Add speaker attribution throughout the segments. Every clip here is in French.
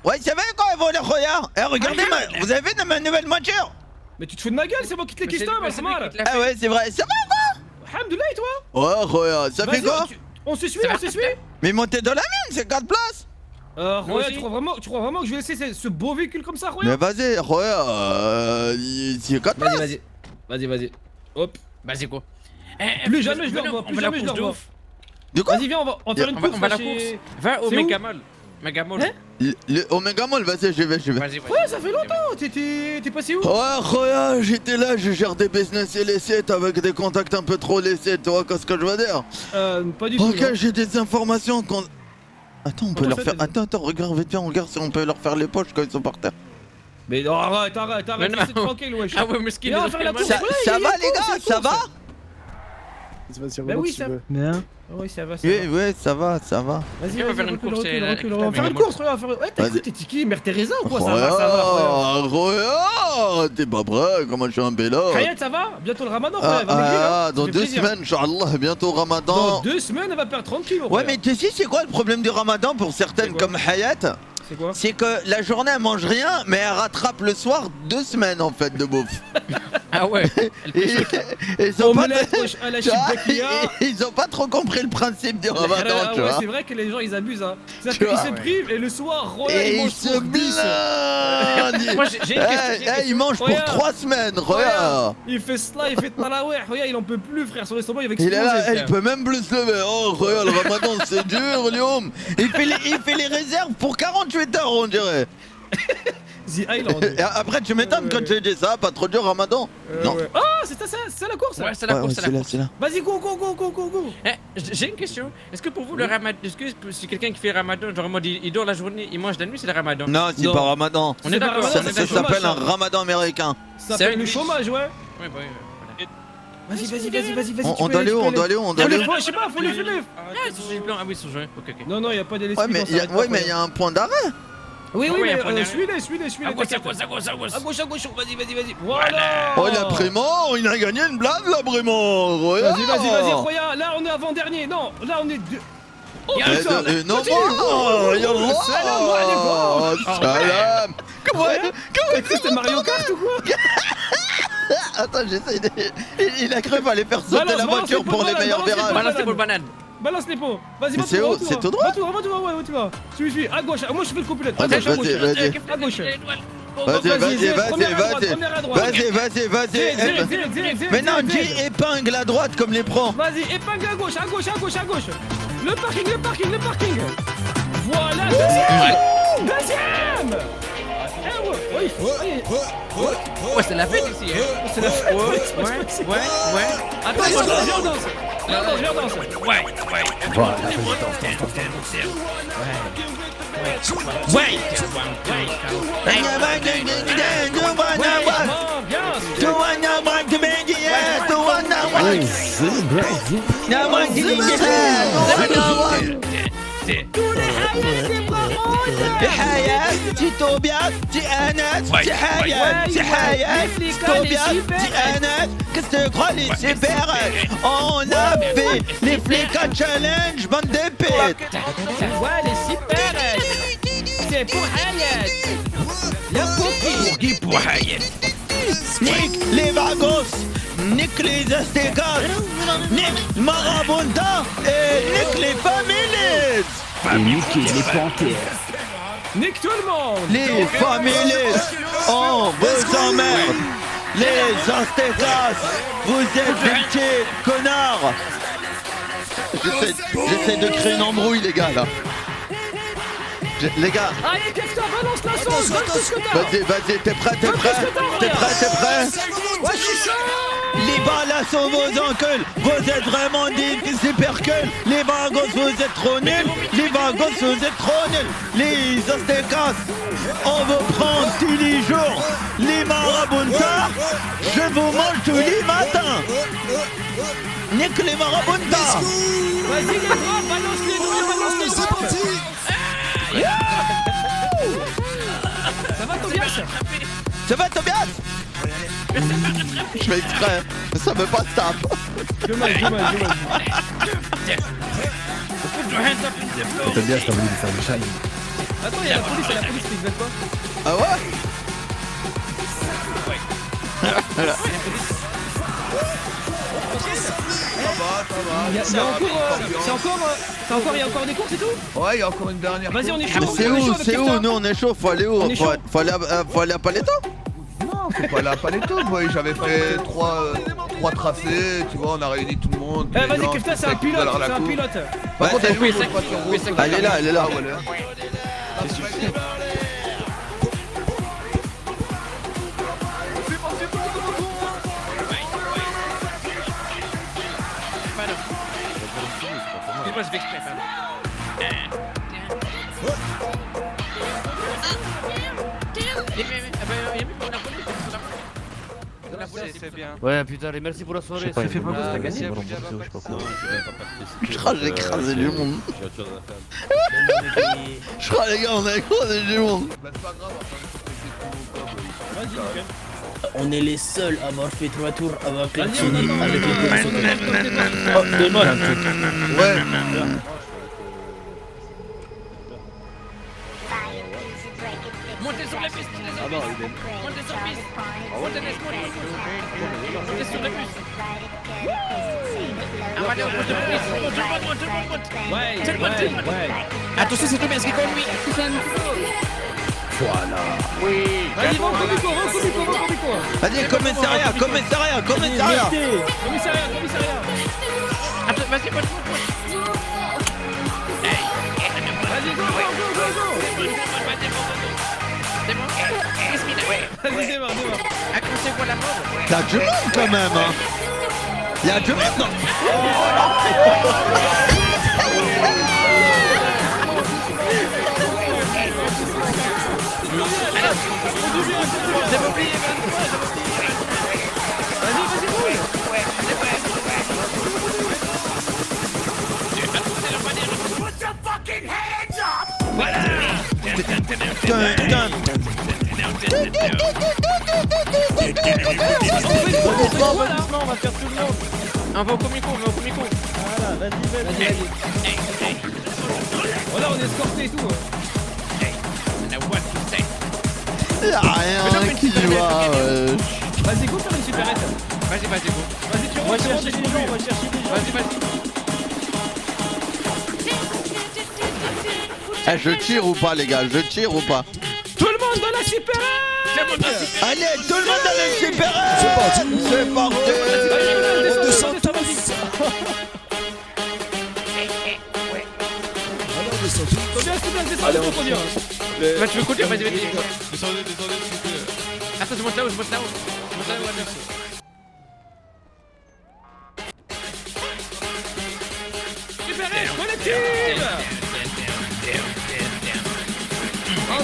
Speaker 1: Ouais, ça va quoi, vous les regards? Eh, regardez, vous avez vu ma nouvelle voiture?
Speaker 2: Mais tu te fous de ma gueule, c'est moi qui te l'ai question, mais c'est moi là.
Speaker 1: Ah ouais, c'est vrai, ça va quoi?
Speaker 2: Alhamdoulilah, et toi?
Speaker 1: Ouais, regarde, ça fait quoi?
Speaker 2: On se suit, on se suit.
Speaker 1: Mais montez dans la mienne, c'est 4 places.
Speaker 2: Roya, tu crois vraiment que je vais laisser ce beau véhicule comme ça, Roya?
Speaker 1: Mais vas-y, regarde, c'est 4 places.
Speaker 2: Vas-y. Hop.
Speaker 3: Vas-y, go.
Speaker 2: Plus jamais je le revois, plus jamais je le revois.
Speaker 1: De quoi?
Speaker 2: Vas-y, viens, on va faire une course.
Speaker 3: On va à la course. Va au Megamall. Megamall.
Speaker 1: Au Megamall, vas-y, je vais.
Speaker 3: Vas-y.
Speaker 2: Ouais, ça fait longtemps. T'es passé où?
Speaker 1: Ouais, regarde, j'étais là, je gère des business illicites avec des contacts un peu trop licites, tu vois qu'est-ce que je veux dire?
Speaker 2: Pas du tout.
Speaker 1: Ok, j'ai des informations qu'on... Attends, on peut leur faire...
Speaker 2: ça,
Speaker 1: Attends, regarde, vite, viens, on regarde si on peut leur faire les poches quand ils sont par terre.
Speaker 2: Mais non, arrête, laissez tranquille, wesh.
Speaker 3: Ah ouais, mais ce qu'il
Speaker 2: Viens, on va faire la course.
Speaker 1: Ça va les gars, ça va?
Speaker 2: Bah oui, ça va.
Speaker 4: Bien.
Speaker 2: Oui, ça va.
Speaker 1: Oui, ça va.
Speaker 2: Vas-y,
Speaker 3: on va faire une course,
Speaker 2: recule. On va faire une course, regarde. Ouais, t'as écouté, t'es qui, Mère Teresa ou quoi? Ça va.
Speaker 1: Regarde, t'es pas prêt, comment je suis un bélo.
Speaker 2: Hayat, ça va? Bientôt le ramadan, frère.
Speaker 1: Dans 2 semaines, Inch'Allah, bientôt Ramadan.
Speaker 2: Dans 2 semaines, elle va perdre 30 kilos.
Speaker 1: Ouais, mais tu sais, c'est quoi le problème du Ramadan pour certaines comme Hayat?
Speaker 2: C'est quoi?
Speaker 1: C'est que la journée elle mange rien, mais elle rattrape le soir 2 semaines en fait de bouffe.
Speaker 3: Ah ouais.
Speaker 1: Ils ont pas trop compris le principe du Ramadan, tu
Speaker 2: ouais,
Speaker 1: vois.
Speaker 2: c'est vrai que les gens ils abusent, hein. C'est-à-dire qu'ils se privent et le soir, Roya
Speaker 1: Et
Speaker 2: il mange
Speaker 1: ils se blindent.
Speaker 3: Moi, j'ai une question.
Speaker 1: Il mange pour 3 semaines, regarde.
Speaker 2: Il fait cela, il fait tarawih, Roya il en peut plus, frère, son estomac il va
Speaker 1: Il est
Speaker 2: exploser.
Speaker 1: là, il peut même plus se lever. Oh, regarde, le Ramadan c'est dur, Lyoum. Il fait les réserves pour 48 heures, on dirait.
Speaker 2: The Island.
Speaker 1: Et après, tu m'étonnes quand tu dis ça, pas trop dur, Ramadan. Non.
Speaker 2: Ouais. Ah, c'est la course.
Speaker 3: Ouais, c'est la course,
Speaker 1: c'est là.
Speaker 2: Vas-y, go.
Speaker 3: J'ai une question. Est-ce que pour vous, le ramadan, est-ce que c'est quelqu'un qui fait ramadan, genre en mode il dort la journée, il mange la nuit, c'est le ramadan?
Speaker 1: Non, c'est pas Ramadan.
Speaker 3: On est d'accord.
Speaker 1: Ça s'appelle un Ramadan américain.
Speaker 2: Ça s'appelle le chômage, ouais.
Speaker 3: Ouais, bah ouais.
Speaker 2: Vas-y.
Speaker 1: On doit aller où?
Speaker 2: Je sais pas, faut les fumer.
Speaker 3: Ah, c'est blanc. Ah oui, ils sont joints. Ok.
Speaker 2: Non, y'a pas d'électricité.
Speaker 1: Ouais, mais il y a un point d'arrêt.
Speaker 2: Oui,
Speaker 3: mais
Speaker 2: suis-les.
Speaker 3: À gauche.
Speaker 2: À gauche, vas-y. Voilà.
Speaker 1: Oh, la Brément, il a gagné une blague, la Brément.
Speaker 2: Vas-y, Roya. Là, on est avant-dernier. Non, là, on est deux. Oh, putain.
Speaker 1: Non, Yallah. Salam. Comment
Speaker 2: c'était Mario Kart ou quoi?
Speaker 1: Attends, j'essaye de... Il a cru fallait faire sauter la voiture pour les meilleurs virages.
Speaker 3: Balance les boules bananes.
Speaker 2: Balance les pots. Vas-y,
Speaker 1: c'est où? C'est tout droit?
Speaker 2: Va tout droit, ouais, tu vas. Suis. À gauche. Moi, je fais le couplet. À
Speaker 1: Vas-y.
Speaker 2: gauche.
Speaker 1: Vas-y. Maintenant, dis épingle à droite comme les pros.
Speaker 2: Vas-y, épingle à gauche. Le parking. Voilà, deuxième.
Speaker 3: Ouais, c'est la fête ici, hein.
Speaker 2: C'est la fête.
Speaker 3: Ouais.
Speaker 2: Attends, viens, on danse. Ouais.
Speaker 1: حياة تي توبيا تي أنس تي حياة تي توبيا تي أنس qu'est-ce que tu crois les super on a fait les flics à challenge bande d'épées
Speaker 2: ouais les super c'est pour Hayat la coquille
Speaker 3: pour Hayat
Speaker 1: nique les vagos nique les aztécas nique Marabunta et nique les familles
Speaker 4: Et niquer les panthères.
Speaker 2: Nique tout le monde.
Speaker 1: Les familles, on vous emmerde. Les Aztécas, vous êtes des petits connards. J'essaie de créer une embrouille les gars là. Les gars.
Speaker 2: Allez, casse-toi, balance la sauce.
Speaker 1: Vas-y, t'es prêt?
Speaker 2: Ouais, je suis chaud.
Speaker 1: Les balles sont vos enculs, vous êtes vraiment des superculs. Les vagos vous êtes trop nuls, Les aztécas, on vous prend tous les jours. Les marabuntas, je vous mange tous les matins. Nique les marabuntas.
Speaker 2: Vas-y les droits, balance les droits.
Speaker 5: C'est parti.
Speaker 2: Ça va Tobias?
Speaker 1: Je fais exprès, ça me pas tape.
Speaker 4: Tobias, t'as voulu lui faire du challenge.
Speaker 2: Attends, il y a la police, ils veulent quoi?
Speaker 1: Ah ouais?
Speaker 2: Il y a encore des courses et tout?
Speaker 5: Ouais, il y a encore une dernière.
Speaker 2: Vas-y, on est chaud.
Speaker 1: Mais c'est où? C'est où? Nous on est chaud, faut aller où?
Speaker 2: On est chaud.
Speaker 1: Faut aller à Paletto?
Speaker 5: Non, faut pas aller à Paletto, boy. J'avais fait trois tracés, tu vois, on a réuni tout le monde.
Speaker 2: Eh, vas-y, Kefta, c'est un pilote, c'est un pilote.
Speaker 5: Par contre,
Speaker 1: c'est
Speaker 5: elle est où, votre voiture rouge?
Speaker 1: Elle est là, elle est là.
Speaker 5: Ah, ouais, là.
Speaker 3: Excuse-moi, je vais exprès, pardon.
Speaker 6: C'est bien.
Speaker 7: Ouais, putain, allez, merci pour la soirée. C'est fait pas beau, t'as gagné.
Speaker 1: Je crois que j'ai écrasé du monde. Je crois les gars, on a écrasé du monde.
Speaker 5: Bah, c'est pas grave,
Speaker 2: Vas-y, nickel.
Speaker 8: On est les seuls à avoir fait 3 tours avec les
Speaker 2: Vas-y, on attend.
Speaker 8: avec les
Speaker 2: Oh,
Speaker 5: Ouais.
Speaker 3: Montez sur la piste, montez sur la piste. Montez sur la piste. Montez sur la piste. Ah, allez, on monte, monte.
Speaker 2: Ouais, ouais.
Speaker 3: Attention, c'est Tobias qui conduit.
Speaker 2: Vas-y, va au comico.
Speaker 1: Vas-y, commissariat.
Speaker 2: Commissariat.
Speaker 3: Attends, vas-y, monte.
Speaker 2: Vas-y, go.
Speaker 3: C'est bon.
Speaker 2: Vas-y, démarre.
Speaker 3: Accrochez-vous la mort.
Speaker 1: Y'a du monde quand même, hein. Y'a du monde, non?
Speaker 3: J'avais oublié,
Speaker 2: Vas-y, roule.
Speaker 7: On va faire tout le monde.
Speaker 3: On va au comico.
Speaker 7: Voilà, vas-y.
Speaker 2: Voilà, on est escorté et tout.
Speaker 1: Y'a rien qui va, wesh.
Speaker 2: Vas-y, go faire une supérette.
Speaker 3: Vas-y, go.
Speaker 2: Vas-y, tu
Speaker 7: On va
Speaker 2: rentres,
Speaker 7: chercher des gens, on va chercher des gens.
Speaker 3: Vas-y.
Speaker 1: Eh, je tire ou pas, les gars? Je tire ou pas?
Speaker 2: Tout le monde dans la supérette.
Speaker 1: Allez, tout le monde dans la supérette! C'est parti!
Speaker 3: Bah, tu veux conduire, vas-y. Descendez, Attends, je monte là-haut.
Speaker 2: Supérette collective. On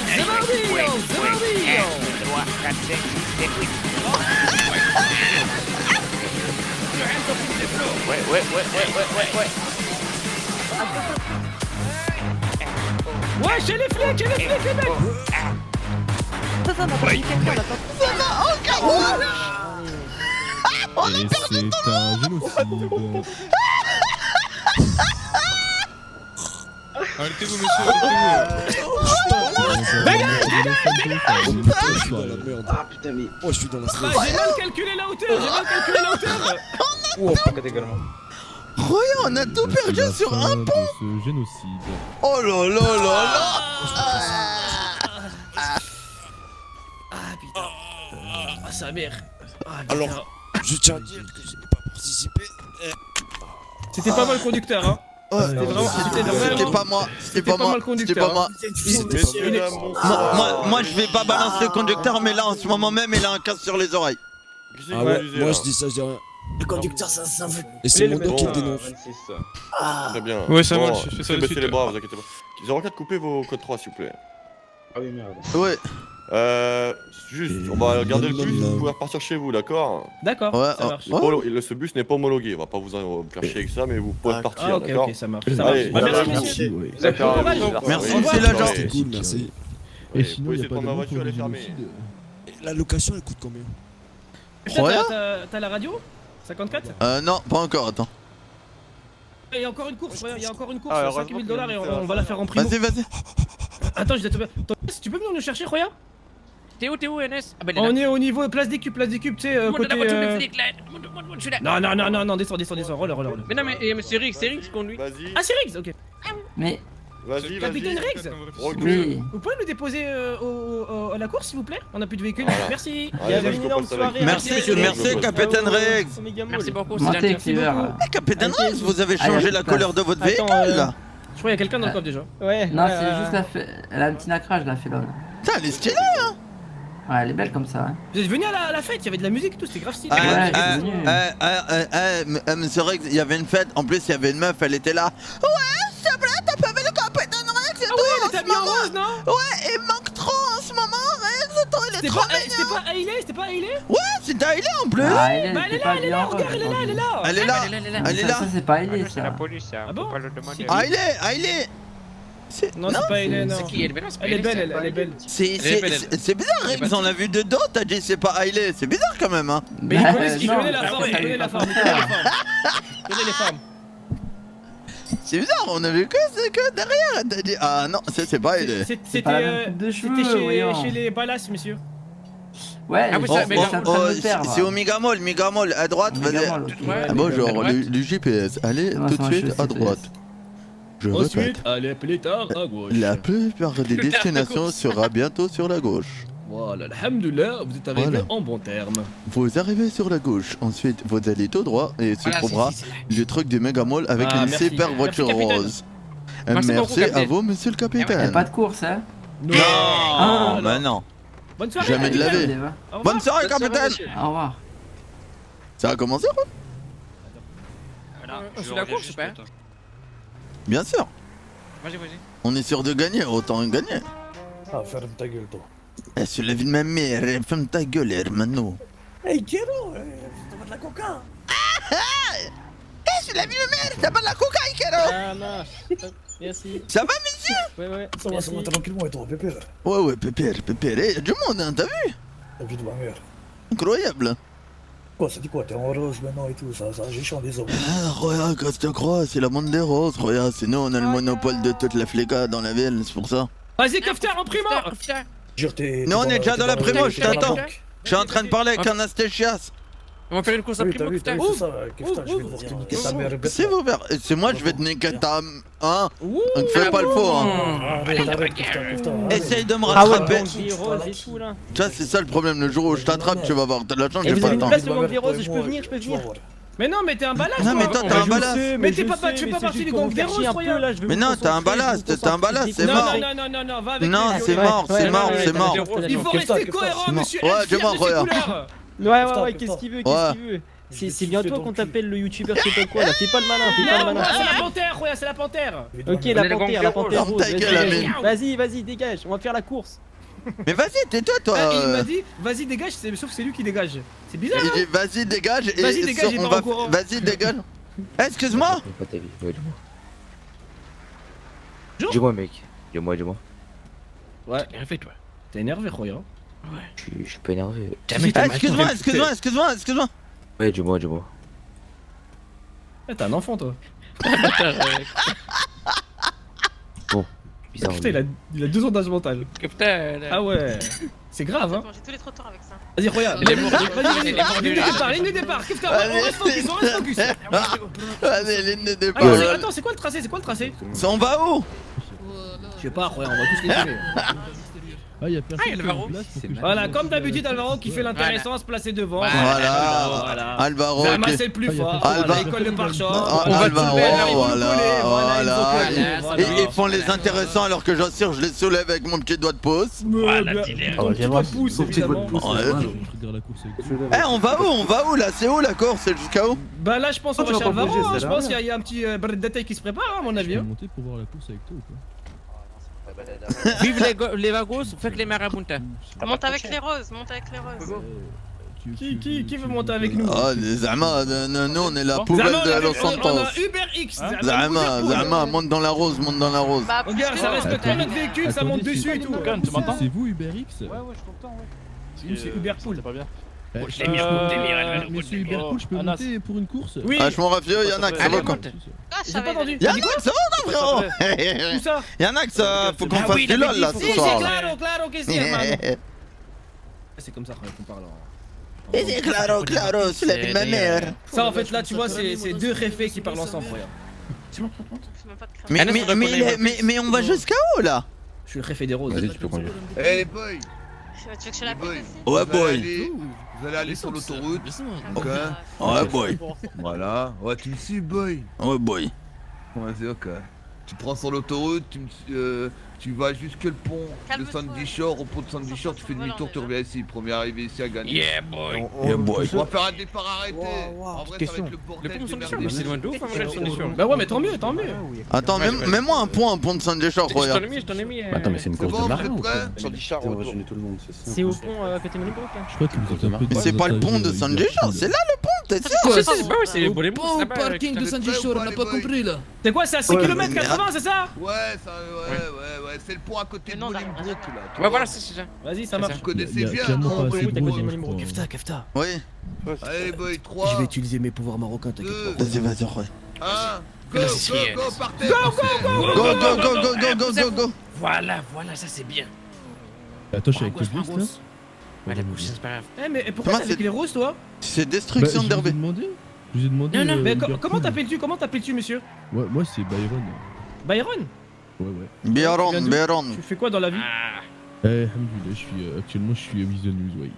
Speaker 2: Ouais, chez les flics, les mecs.
Speaker 9: Et c'est un génocide. Arrêtez-vous, monsieur, arrêtez-vous.
Speaker 4: Ah putain, mais. Oh, je suis dans la
Speaker 2: J'ai mal calculé la hauteur.
Speaker 1: Regarde, on a tout perdu sur un pont!
Speaker 9: Ce génocide.
Speaker 1: Oh là là là là!
Speaker 2: Ah putain. Ah sa mère. Ah, putain.
Speaker 10: Alors, je tiens à dire que je n'ai pas participé.
Speaker 2: C'était pas moi le conducteur, hein.
Speaker 1: Ouais,
Speaker 2: C'était vraiment.
Speaker 1: c'était pas moi, c'était pas moi,
Speaker 2: le
Speaker 1: c'était
Speaker 2: conducteur.
Speaker 1: pas moi. Moi, je vais pas balancer le conducteur, mais là en ce moment même, il a un casque sur les oreilles.
Speaker 10: Ah ouais, moi je dis ça, je dis rien.
Speaker 8: Le conducteur, ça veut.
Speaker 10: Et c'est mon dos qui le dénonce.
Speaker 11: Très bien.
Speaker 9: Ouais, ça
Speaker 11: Bon,
Speaker 9: marche, je fais ça de
Speaker 11: baissez
Speaker 9: suite.
Speaker 11: les bras, vous inquiétez pas. 04, coupez vos codes 3 s'il vous plaît.
Speaker 4: Ah oui, merde.
Speaker 1: Ouais,
Speaker 11: Juste, on va regarder le bus, vous pouvez repartir chez vous, d'accord?
Speaker 2: D'accord,
Speaker 1: ouais,
Speaker 2: ça marche.
Speaker 11: Ce bus n'est pas homologué, on va pas vous en faire chier avec ça, mais vous pouvez repartir,
Speaker 2: Ah ok,
Speaker 11: d'accord?
Speaker 2: ok, ça marche.
Speaker 11: Allez,
Speaker 2: Bah, merci
Speaker 11: voilà.
Speaker 2: monsieur.
Speaker 11: D'accord.
Speaker 2: Bon courage.
Speaker 1: merci,
Speaker 11: Oui,
Speaker 1: c'est l'agent.
Speaker 11: ouais.
Speaker 10: Cool, merci.
Speaker 9: Et sinon,
Speaker 11: Vous
Speaker 9: il y
Speaker 11: pouvez
Speaker 9: a pas
Speaker 11: prendre ma
Speaker 9: d'amour
Speaker 11: voiture,
Speaker 9: pour
Speaker 11: elle
Speaker 9: le
Speaker 11: est fermée.
Speaker 9: génocide.
Speaker 10: Et la location elle coûte combien?
Speaker 2: T'as la radio 54?
Speaker 1: Non, pas encore, attends.
Speaker 2: Il y a encore une course, il y a encore une course,
Speaker 11: Ah,
Speaker 2: 5 000 $ et on va la faire en primo.
Speaker 1: Vas-y.
Speaker 2: Attends, je dois te... Tu peux venir nous chercher, Roya?
Speaker 3: T'es où, NS? Ah bah,
Speaker 2: On est au niveau place des cubes, tu sais,
Speaker 3: Monte
Speaker 2: côté...
Speaker 3: la voiture de flic, là. Monte, je suis là.
Speaker 2: Non, descends, roller.
Speaker 3: Mais non, mais c'est Rix qui conduit.
Speaker 11: Vas-y.
Speaker 2: Ah, c'est Riggs, ok.
Speaker 8: Mais
Speaker 11: Vas-y,
Speaker 2: Capitaine Riggs,
Speaker 11: Recule.
Speaker 8: oui.
Speaker 2: vous pouvez nous déposer à la course, s'il vous plaît? On n'a plus de véhicule,
Speaker 11: Voilà.
Speaker 2: merci.
Speaker 11: Allez,
Speaker 7: Il y avait
Speaker 11: vas-y,
Speaker 7: une
Speaker 11: qu'on
Speaker 7: énorme
Speaker 11: passe avec.
Speaker 7: soirée.
Speaker 1: Merci, Capitaine Riggs.
Speaker 3: Merci beaucoup, c'est
Speaker 8: Montez,
Speaker 3: gentil.
Speaker 8: Cleaver.
Speaker 1: Eh, Capitaine Riggs, vous avez
Speaker 8: Ah, y a
Speaker 1: changé
Speaker 8: plus
Speaker 1: la
Speaker 8: de place.
Speaker 1: couleur de votre
Speaker 7: Attends,
Speaker 1: véhicule là.
Speaker 2: Je crois qu'il y a quelqu'un dans le coffre déjà.
Speaker 7: Ouais.
Speaker 8: Non, c'est juste elle a un petit nacrage, la félonne.
Speaker 1: Putain, elle est stylée.
Speaker 8: Ouais, elle est belle comme ça. Hein.
Speaker 2: Vous êtes venu à la fête, il y avait de la musique et tout, c'était grave stylé.
Speaker 1: Monsieur Riggs, il y avait une fête, en plus il y avait une meuf, elle était là. Ouais, s'il te plaît, t'as pas vu le Capitaine Riggs et
Speaker 2: Ah
Speaker 1: tout
Speaker 2: ouais, elle
Speaker 1: en
Speaker 2: était
Speaker 1: ce
Speaker 2: habillée en
Speaker 1: moment.
Speaker 2: rose, non?
Speaker 1: Ouais, il manque trop en ce moment, Riggs, attends, il est
Speaker 2: C'était
Speaker 1: trop
Speaker 2: pas
Speaker 1: mignon.
Speaker 2: C'était pas Hailey?
Speaker 1: Ouais, c'est Tyler en plus.
Speaker 8: Ah, elle
Speaker 2: Bah elle est là, regarde, elle est là.
Speaker 1: Elle est là,
Speaker 3: Elle est
Speaker 1: elle est là.
Speaker 8: Ça, c'est pas Hailey, ça.
Speaker 2: Ah bon?
Speaker 1: Hailey.
Speaker 2: Non, c'est pas Hailey, non.
Speaker 3: C'est qui? Elle est belle, c'est pas
Speaker 2: Elle est belle,
Speaker 3: Hailey,
Speaker 2: elle est belle.
Speaker 1: C'est bizarre, Riggs, on l'a vu de dos, t'as dit c'est pas Hailey, c'est bizarre quand même, hein.
Speaker 2: Mais il connaît
Speaker 8: Non,
Speaker 2: la forme, il connaît la forme. Il connaît les formes.
Speaker 1: C'est bizarre, on a vu que derrière, t'as dit ah non, ça c'est pas Hailey.
Speaker 8: C'est pas la même coupe de cheveux, voyons.
Speaker 2: chez les Ballas, monsieur.
Speaker 8: Ouais,
Speaker 3: Ah oui,
Speaker 8: ça
Speaker 3: ça, mais là,
Speaker 8: me perd.
Speaker 1: C'est au Migamol, à droite, vas-y.
Speaker 8: Migamol, ok.
Speaker 3: Ouais.
Speaker 1: Ah, bonjour,
Speaker 3: À droite.
Speaker 1: le GPS, allez
Speaker 8: Non,
Speaker 1: tout
Speaker 8: c'est
Speaker 1: de
Speaker 8: un
Speaker 1: suite à
Speaker 8: GPS.
Speaker 1: droite. Je répète,
Speaker 2: allez plus tard à gauche.
Speaker 1: la plupart des destinations sera bientôt sur la gauche.
Speaker 2: Voilà, alhamdoulilah, vous êtes arrivé
Speaker 1: Voilà.
Speaker 2: en bon terme.
Speaker 1: Vous arrivez sur la gauche, ensuite vous allez tout droit et se
Speaker 3: Voilà,
Speaker 1: trouvera le truc du Megamall avec
Speaker 2: Ah,
Speaker 1: une
Speaker 2: merci.
Speaker 1: super voiture
Speaker 2: Merci, capitaine.
Speaker 1: rose.
Speaker 3: Merci beaucoup,
Speaker 1: Merci à
Speaker 3: capitaine.
Speaker 1: vous, monsieur le
Speaker 8: Y a
Speaker 1: capitaine.
Speaker 8: pas de course, hein.
Speaker 2: Non,
Speaker 8: Ah,
Speaker 1: bah non.
Speaker 2: Bonne soirée,
Speaker 1: Jamais de la
Speaker 2: capitaine.
Speaker 1: vie.
Speaker 8: Allez, va.
Speaker 2: Au revoir.
Speaker 1: Bonne soirée, capitaine.
Speaker 8: Au revoir.
Speaker 1: Ça a commencé, quoi?
Speaker 3: On suit la course ou pas?
Speaker 1: Bien sûr.
Speaker 3: Vas-y.
Speaker 1: On est sûr de gagner, autant gagner.
Speaker 10: Ah, ferme ta gueule, toi.
Speaker 1: Eh, c'est la vie de ma mère, ferme ta gueule, hermano.
Speaker 10: Hey, Kero, t'as pas de la coca?
Speaker 1: Eh, c'est la vie de ma mère, t'as pas de la cocaïne, Kero.
Speaker 7: Ah, marche. Merci.
Speaker 1: Ça va, monsieur?
Speaker 7: Ouais.
Speaker 10: Ça va tranquillement et toi, pépère.
Speaker 1: Ouais, pépère. Eh, du monde, hein, t'as vu?
Speaker 10: La vie de ma mère.
Speaker 1: Incroyable.
Speaker 10: Quoi, ça dit quoi? T'es en rose maintenant et tout, ça j'ai chanté des hommes.
Speaker 1: Ah, Roya, qu'est-ce que tu crois? C'est la monde des roses, Roya. C'est nous, on a le monopole de toute la fléca dans la ville, c'est pour ça.
Speaker 2: Vas-y, Kaftar, en primo.
Speaker 3: Putain.
Speaker 10: Jure, t'es.
Speaker 1: Non, on est déjà dans la primo, je t'attends.
Speaker 3: banque.
Speaker 1: Je suis en train de parler avec un astéchias.
Speaker 3: On va faire une course à
Speaker 10: Oui, t'as
Speaker 3: primo,
Speaker 10: vu,
Speaker 3: putain.
Speaker 10: c'est ça, Kefta, je vais devoir te niquer ta mère.
Speaker 1: C'est vous, père. C'est moi, je vais te niquer ta. Hein?
Speaker 2: Ouh.
Speaker 1: Donc fais pas le faux, hein.
Speaker 10: Arrête, Kefta.
Speaker 1: Essaye de me
Speaker 7: Ah ouais,
Speaker 1: rattraper.
Speaker 7: bon, des roses et tout là.
Speaker 1: Tu vois, c'est ça le problème. Le jour où je t'attrape, tu vas voir. T'as de la chance,
Speaker 7: Et
Speaker 1: j'ai
Speaker 7: vous
Speaker 1: pas
Speaker 7: avez
Speaker 1: le
Speaker 7: une
Speaker 1: temps.
Speaker 7: place au Gang des Roses, je peux venir.
Speaker 2: Mais non, mais t'es un ballast,
Speaker 1: Non, mais
Speaker 2: toi.
Speaker 1: toi, t'as un ballast.
Speaker 2: Mais t'es pas, tu fais pas partie du gang des roses, Roya.
Speaker 1: Mais non, t'as un ballast, c'est mort.
Speaker 2: Non, va avec
Speaker 1: Non,
Speaker 2: les
Speaker 1: c'est
Speaker 2: violets.
Speaker 1: mort, c'est mort, c'est mort.
Speaker 2: Il faut rester cohérent, monsieur.
Speaker 1: Ouais,
Speaker 2: Être fier
Speaker 1: dis-moi,
Speaker 2: de ses
Speaker 1: Roya.
Speaker 2: couleurs.
Speaker 7: Ouais, qu'est-ce qu'il veut,
Speaker 1: Ouais.
Speaker 7: C'est bien toi qu'on t'appelle le youtubeur, je sais pas quoi là, fais pas le malin,
Speaker 2: Non, c'est la panthère, Roya, c'est la panthère.
Speaker 7: Ok,
Speaker 3: On est
Speaker 7: la
Speaker 3: le gang
Speaker 7: panthère
Speaker 3: des
Speaker 1: Ferme
Speaker 7: rose,
Speaker 1: ta gueule, Amine.
Speaker 7: vas-y, dégage, on va faire la course.
Speaker 1: Mais vas-y, tais-toi, toi.
Speaker 2: Il m'a dit, vas-y, dégage, sauf que c'est lui qui dégage. C'est bizarre.
Speaker 1: Il dit, vas-y, dégage. Et
Speaker 2: Vas-y, dégage, il
Speaker 1: on
Speaker 2: part
Speaker 1: va.
Speaker 2: au courant.
Speaker 1: Vas-y, dégage. Eh, excuse-moi.
Speaker 6: Dis-moi, mec. Dis-moi.
Speaker 2: Ouais,
Speaker 3: Énervé, toi.
Speaker 2: t'es énervé, Roya.
Speaker 6: Je suis pas énervé.
Speaker 1: Excuse-moi.
Speaker 6: Ouais, dis-moi.
Speaker 2: T'es un enfant, toi.
Speaker 6: Bon, bizarre.
Speaker 2: Putain, il a 2 ans d'âge mental.
Speaker 3: Putain.
Speaker 2: Ah ouais. C'est grave, hein.
Speaker 12: J'ai tous les trottoirs avec ça.
Speaker 2: Vas-y, Roya.
Speaker 3: Il est mort.
Speaker 2: Vas-y, ligne de départ. Qu'est-ce que t'as? On reste focus.
Speaker 1: Vas-y, ligne de départ.
Speaker 2: Attends, c'est quoi le tracé?
Speaker 1: On va où?
Speaker 2: Je sais pas, Roya, on va tous les tuer.
Speaker 9: Ah, y'a personne.
Speaker 3: Ah, Alvaro.
Speaker 2: Voilà, comme d'habitude, Alvaro qui fait l'intéressant, se placer devant.
Speaker 1: Voilà. Alvaro.
Speaker 2: Zama,
Speaker 1: qui-
Speaker 2: c'est le plus fort.
Speaker 1: Alva-
Speaker 2: Il colle le pare-choc.
Speaker 1: Alvaro, voilà.
Speaker 2: Voilà.
Speaker 1: Ils font les intéressants alors que j'assure, je les soulève avec mon petit doigt de pouce.
Speaker 2: Ton petit doigt de pouce, évidemment.
Speaker 1: Eh, on va où là? C'est où la course? C'est jusqu'à où?
Speaker 2: Bah là, je pense qu'on va chez Alvaro. Je pense qu'il y a un petit brin de détail qui se prépare, à mon avis.
Speaker 9: monter pour voir la course avec toi ou quoi?
Speaker 3: Vive les vagos, faites les marabuntas.
Speaker 12: Monte avec les roses, monte avec les roses.
Speaker 2: Qui veut monter avec nous?
Speaker 1: Oh, Zama, nous on est la poubelle de Los
Speaker 2: On
Speaker 1: Santos.
Speaker 2: a Uber X.
Speaker 1: Zama, monte dans la rose.
Speaker 12: Bah,
Speaker 2: Regarde, ça respecte pas notre véhicule, ça monte dessus et tout.
Speaker 9: C'est vous Uber X?
Speaker 7: Ouais, je suis content, ouais.
Speaker 2: C'est Uber Pool.
Speaker 9: Monsieur Hypercool, je peux
Speaker 2: Anas.
Speaker 9: monter pour une course?
Speaker 2: Oui.
Speaker 1: Ah, je m'en vieux, y'en a que ça va quoi.
Speaker 12: Ah, je
Speaker 2: J'ai pas
Speaker 12: savais.
Speaker 2: entendu.
Speaker 1: Y'en a que ça va, frérot.
Speaker 2: Où ça?
Speaker 1: Y'en a que ça, faut qu'on
Speaker 2: Ah
Speaker 1: fasse
Speaker 2: oui,
Speaker 1: du
Speaker 2: il avait
Speaker 1: lol
Speaker 2: dit,
Speaker 1: là
Speaker 2: faut
Speaker 1: ce
Speaker 2: qu'on-
Speaker 1: soir.
Speaker 2: Sí,
Speaker 1: là.
Speaker 2: claro que sí, hermano. C'est comme ça qu'on parle.
Speaker 1: C'est claro, claro, c'est la vie de ma mère.
Speaker 2: Ça, en fait, là, tu vois, c'est deux réfés qui parlent ensemble, regarde.
Speaker 12: C'est même pas de crème.
Speaker 1: Mais on va jusqu'à où là?
Speaker 2: Je suis le réfé des roses.
Speaker 4: Vas-y, tu peux conduire.
Speaker 5: Eh les boys,
Speaker 12: Tu veux que je la
Speaker 5: les boys.
Speaker 12: pète aussi
Speaker 1: Ouais,
Speaker 5: Vous allez
Speaker 1: boy.
Speaker 5: aller- Vous allez aller sur l'autoroute. Ok.
Speaker 1: Ouais, boy.
Speaker 5: Voilà. Ouais, tu me suis, boy.
Speaker 1: Ouais, boy.
Speaker 5: Ouais, c'est ok. Tu prends sur l'autoroute, tu vas jusque le pont de
Speaker 12: Calme-toi.
Speaker 5: Sandy Shore, au pont de Sandy Shore, tu fais demi-tour, tu reviens ici. Premier arrivé ici à gagner.
Speaker 3: Yeah, boy.
Speaker 1: Yeah, boy.
Speaker 5: On va faire un départ arrêté. En vrai, ça va
Speaker 7: question.
Speaker 5: être le bordel.
Speaker 3: Le pont
Speaker 5: de
Speaker 3: de
Speaker 5: merde.
Speaker 3: c'est loin de ouf,
Speaker 2: Bah ouais, mais tant mieux, tant mieux.
Speaker 1: Attends, mets-moi un point au pont de Sandy Shore, regarde.
Speaker 3: Je t'en ai mis.
Speaker 4: Attends, mais c'est une
Speaker 5: C'est
Speaker 4: course
Speaker 5: bon,
Speaker 4: de marin
Speaker 5: vous
Speaker 4: ou
Speaker 5: êtes
Speaker 4: quoi?
Speaker 5: prêts
Speaker 11: Sur du char, retour.
Speaker 10: Imaginer tout le monde, c'est ça.
Speaker 7: C'est au pont à côté de Moulin
Speaker 9: Je crois que vous êtes un peu.
Speaker 1: Mais c'est pas le pont de Sandy Shore, c'est là le pont, t'es sûr?
Speaker 3: C'est les bolets mousse là-bas.
Speaker 8: Parking de Sandy Shore, on n'a pas compris là.
Speaker 2: C'est quoi, c'est à 6 km 80, c'est ça?
Speaker 5: Ouais, ça, ouais. C'est le pont à côté de
Speaker 12: Non,
Speaker 5: Bolingbrook là. tu
Speaker 3: Ouais,
Speaker 5: vois.
Speaker 3: voilà, c'est ça.
Speaker 2: Vas-y, ça marche.
Speaker 5: Vous connaissez
Speaker 9: Il y a
Speaker 5: bien.
Speaker 9: clairement pas
Speaker 5: hein,
Speaker 9: assez de
Speaker 5: Bolingbrook.
Speaker 9: bruit, moi, je crois.
Speaker 7: Kefta.
Speaker 1: Oui.
Speaker 5: Allez, boy, 3,
Speaker 8: Je vais utiliser mes pouvoirs marocains, t'inquiète
Speaker 5: 2,
Speaker 1: Vas-y, vas-y, ouais.
Speaker 5: 1. Go,
Speaker 3: Là, c'est
Speaker 5: go,
Speaker 3: sûr.
Speaker 5: go, partez.
Speaker 1: Go.
Speaker 3: Voilà, ça c'est bien.
Speaker 9: Attends, je suis avec le bus là.
Speaker 3: Ouais, la bouche, c'est pas grave.
Speaker 2: Eh, mais pourquoi
Speaker 1: Thomas,
Speaker 2: t'es avec
Speaker 1: c'est-
Speaker 2: les roses, toi?
Speaker 1: C'est
Speaker 9: Bah,
Speaker 1: destruction
Speaker 9: je vous ai
Speaker 1: d'herbe.
Speaker 9: demandé. Je vous ai demandé.
Speaker 3: Non, non,
Speaker 2: Mais
Speaker 9: Hypercool.
Speaker 2: comment t'appelles-tu, monsieur?
Speaker 9: Ouais, moi c'est Byron.
Speaker 2: Byron?
Speaker 9: Ouais.
Speaker 1: Byron.
Speaker 2: Tu fais quoi dans la vie?
Speaker 3: Ah.
Speaker 9: Alhamdoulilah, actuellement je suis à Weasel News, ouais.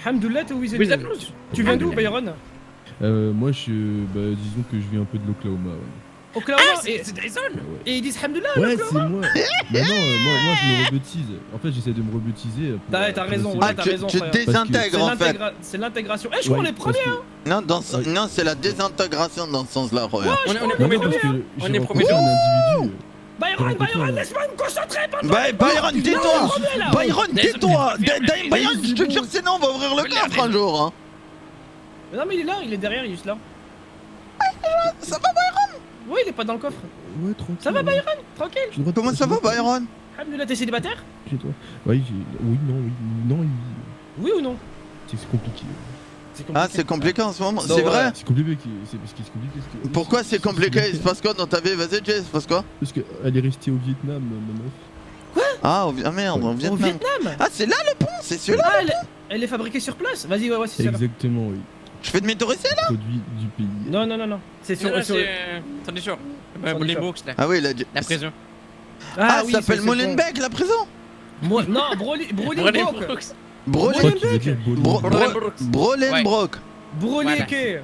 Speaker 2: Hamdoulah, t'es où
Speaker 3: Vous êtes
Speaker 2: News? Tu viens d'où, Byron?
Speaker 9: Moi disons que je viens un peu de l'Oklahoma, ouais.
Speaker 2: Oklahoma?
Speaker 3: Ah, c'est Dyson.
Speaker 2: Et ils disent Hamdoulah?
Speaker 9: Ouais, c'est moi. Bah non, moi je me rebaptise. En fait, j'essaie de me rebaptiser. pour-
Speaker 2: T'as
Speaker 9: pour
Speaker 2: raison,
Speaker 9: essayer-
Speaker 2: ouais,
Speaker 1: Ah,
Speaker 2: t'as
Speaker 1: tu
Speaker 2: raison, frère.
Speaker 1: désintègres en fait.
Speaker 2: C'est l'intégration. Eh, je crois qu'on est
Speaker 9: parce
Speaker 2: premiers,
Speaker 9: que-
Speaker 2: hein.
Speaker 1: Non, c'est la désintégration dans ce sens-là, regarde.
Speaker 3: On est
Speaker 9: Non,
Speaker 3: premier.
Speaker 9: parce que
Speaker 3: On
Speaker 9: j'ai
Speaker 3: est
Speaker 9: rencontré
Speaker 3: premier.
Speaker 9: un individu.
Speaker 2: Byron, laisse-moi me concentrer, pas
Speaker 1: Byron, tais-toi.
Speaker 2: là.
Speaker 1: Byron, tais-toi. Byron, je te jure, sinon on va ouvrir le coffre un jour, hein.
Speaker 2: Mais non, mais il est là, il est derrière, il est juste là.
Speaker 1: Ça va, Byron?
Speaker 2: Ouais, il est pas dans le coffre.
Speaker 9: Ouais, tranquille.
Speaker 2: Ça va,
Speaker 9: ouais.
Speaker 2: Byron? Tranquille.
Speaker 9: J'ai le droit de-
Speaker 1: Comment ça va, Byron?
Speaker 2: Hamdoulah, t'es célibataire?
Speaker 9: Chez toi. Oui, non, oui.
Speaker 2: Oui ou non?
Speaker 9: C'est compliqué.
Speaker 1: Ah, c'est compliqué en ce moment,
Speaker 2: Non,
Speaker 1: c'est
Speaker 2: ouais.
Speaker 1: vrai?
Speaker 9: C'est compliqué, c'est parce que c'est compliqué. Parce que...
Speaker 1: Pourquoi c'est compliqué? Il se passe quoi dans ta vie? Vas-y, Jay, il se passe quoi?
Speaker 9: Parce qu'elle est restée au Vietnam, ma meuf.
Speaker 1: Ah merde, au
Speaker 2: Au
Speaker 1: Vietnam.
Speaker 2: Vietnam?
Speaker 1: Ah, c'est là le pont, c'est celui-là?
Speaker 2: Ah, elle est fabriquée sur place? Vas-y, ouais, c'est ça.
Speaker 9: Exactement, oui.
Speaker 1: Je fais demi-tour ici là?
Speaker 9: Produit du pays.
Speaker 2: Non. C'est sur.
Speaker 3: Attendez sur.
Speaker 2: Sandy
Speaker 3: Bolets
Speaker 2: Shore.
Speaker 3: mousse là.
Speaker 1: Ah oui, la
Speaker 3: La prison.
Speaker 1: Ah,
Speaker 2: oui,
Speaker 1: ça s'appelle
Speaker 2: c'est
Speaker 1: Molenbeek, la prison?
Speaker 2: Non, Brolingbrook.
Speaker 9: Je crois qu'il veut dire
Speaker 1: Brolenbrook.
Speaker 2: Broleke.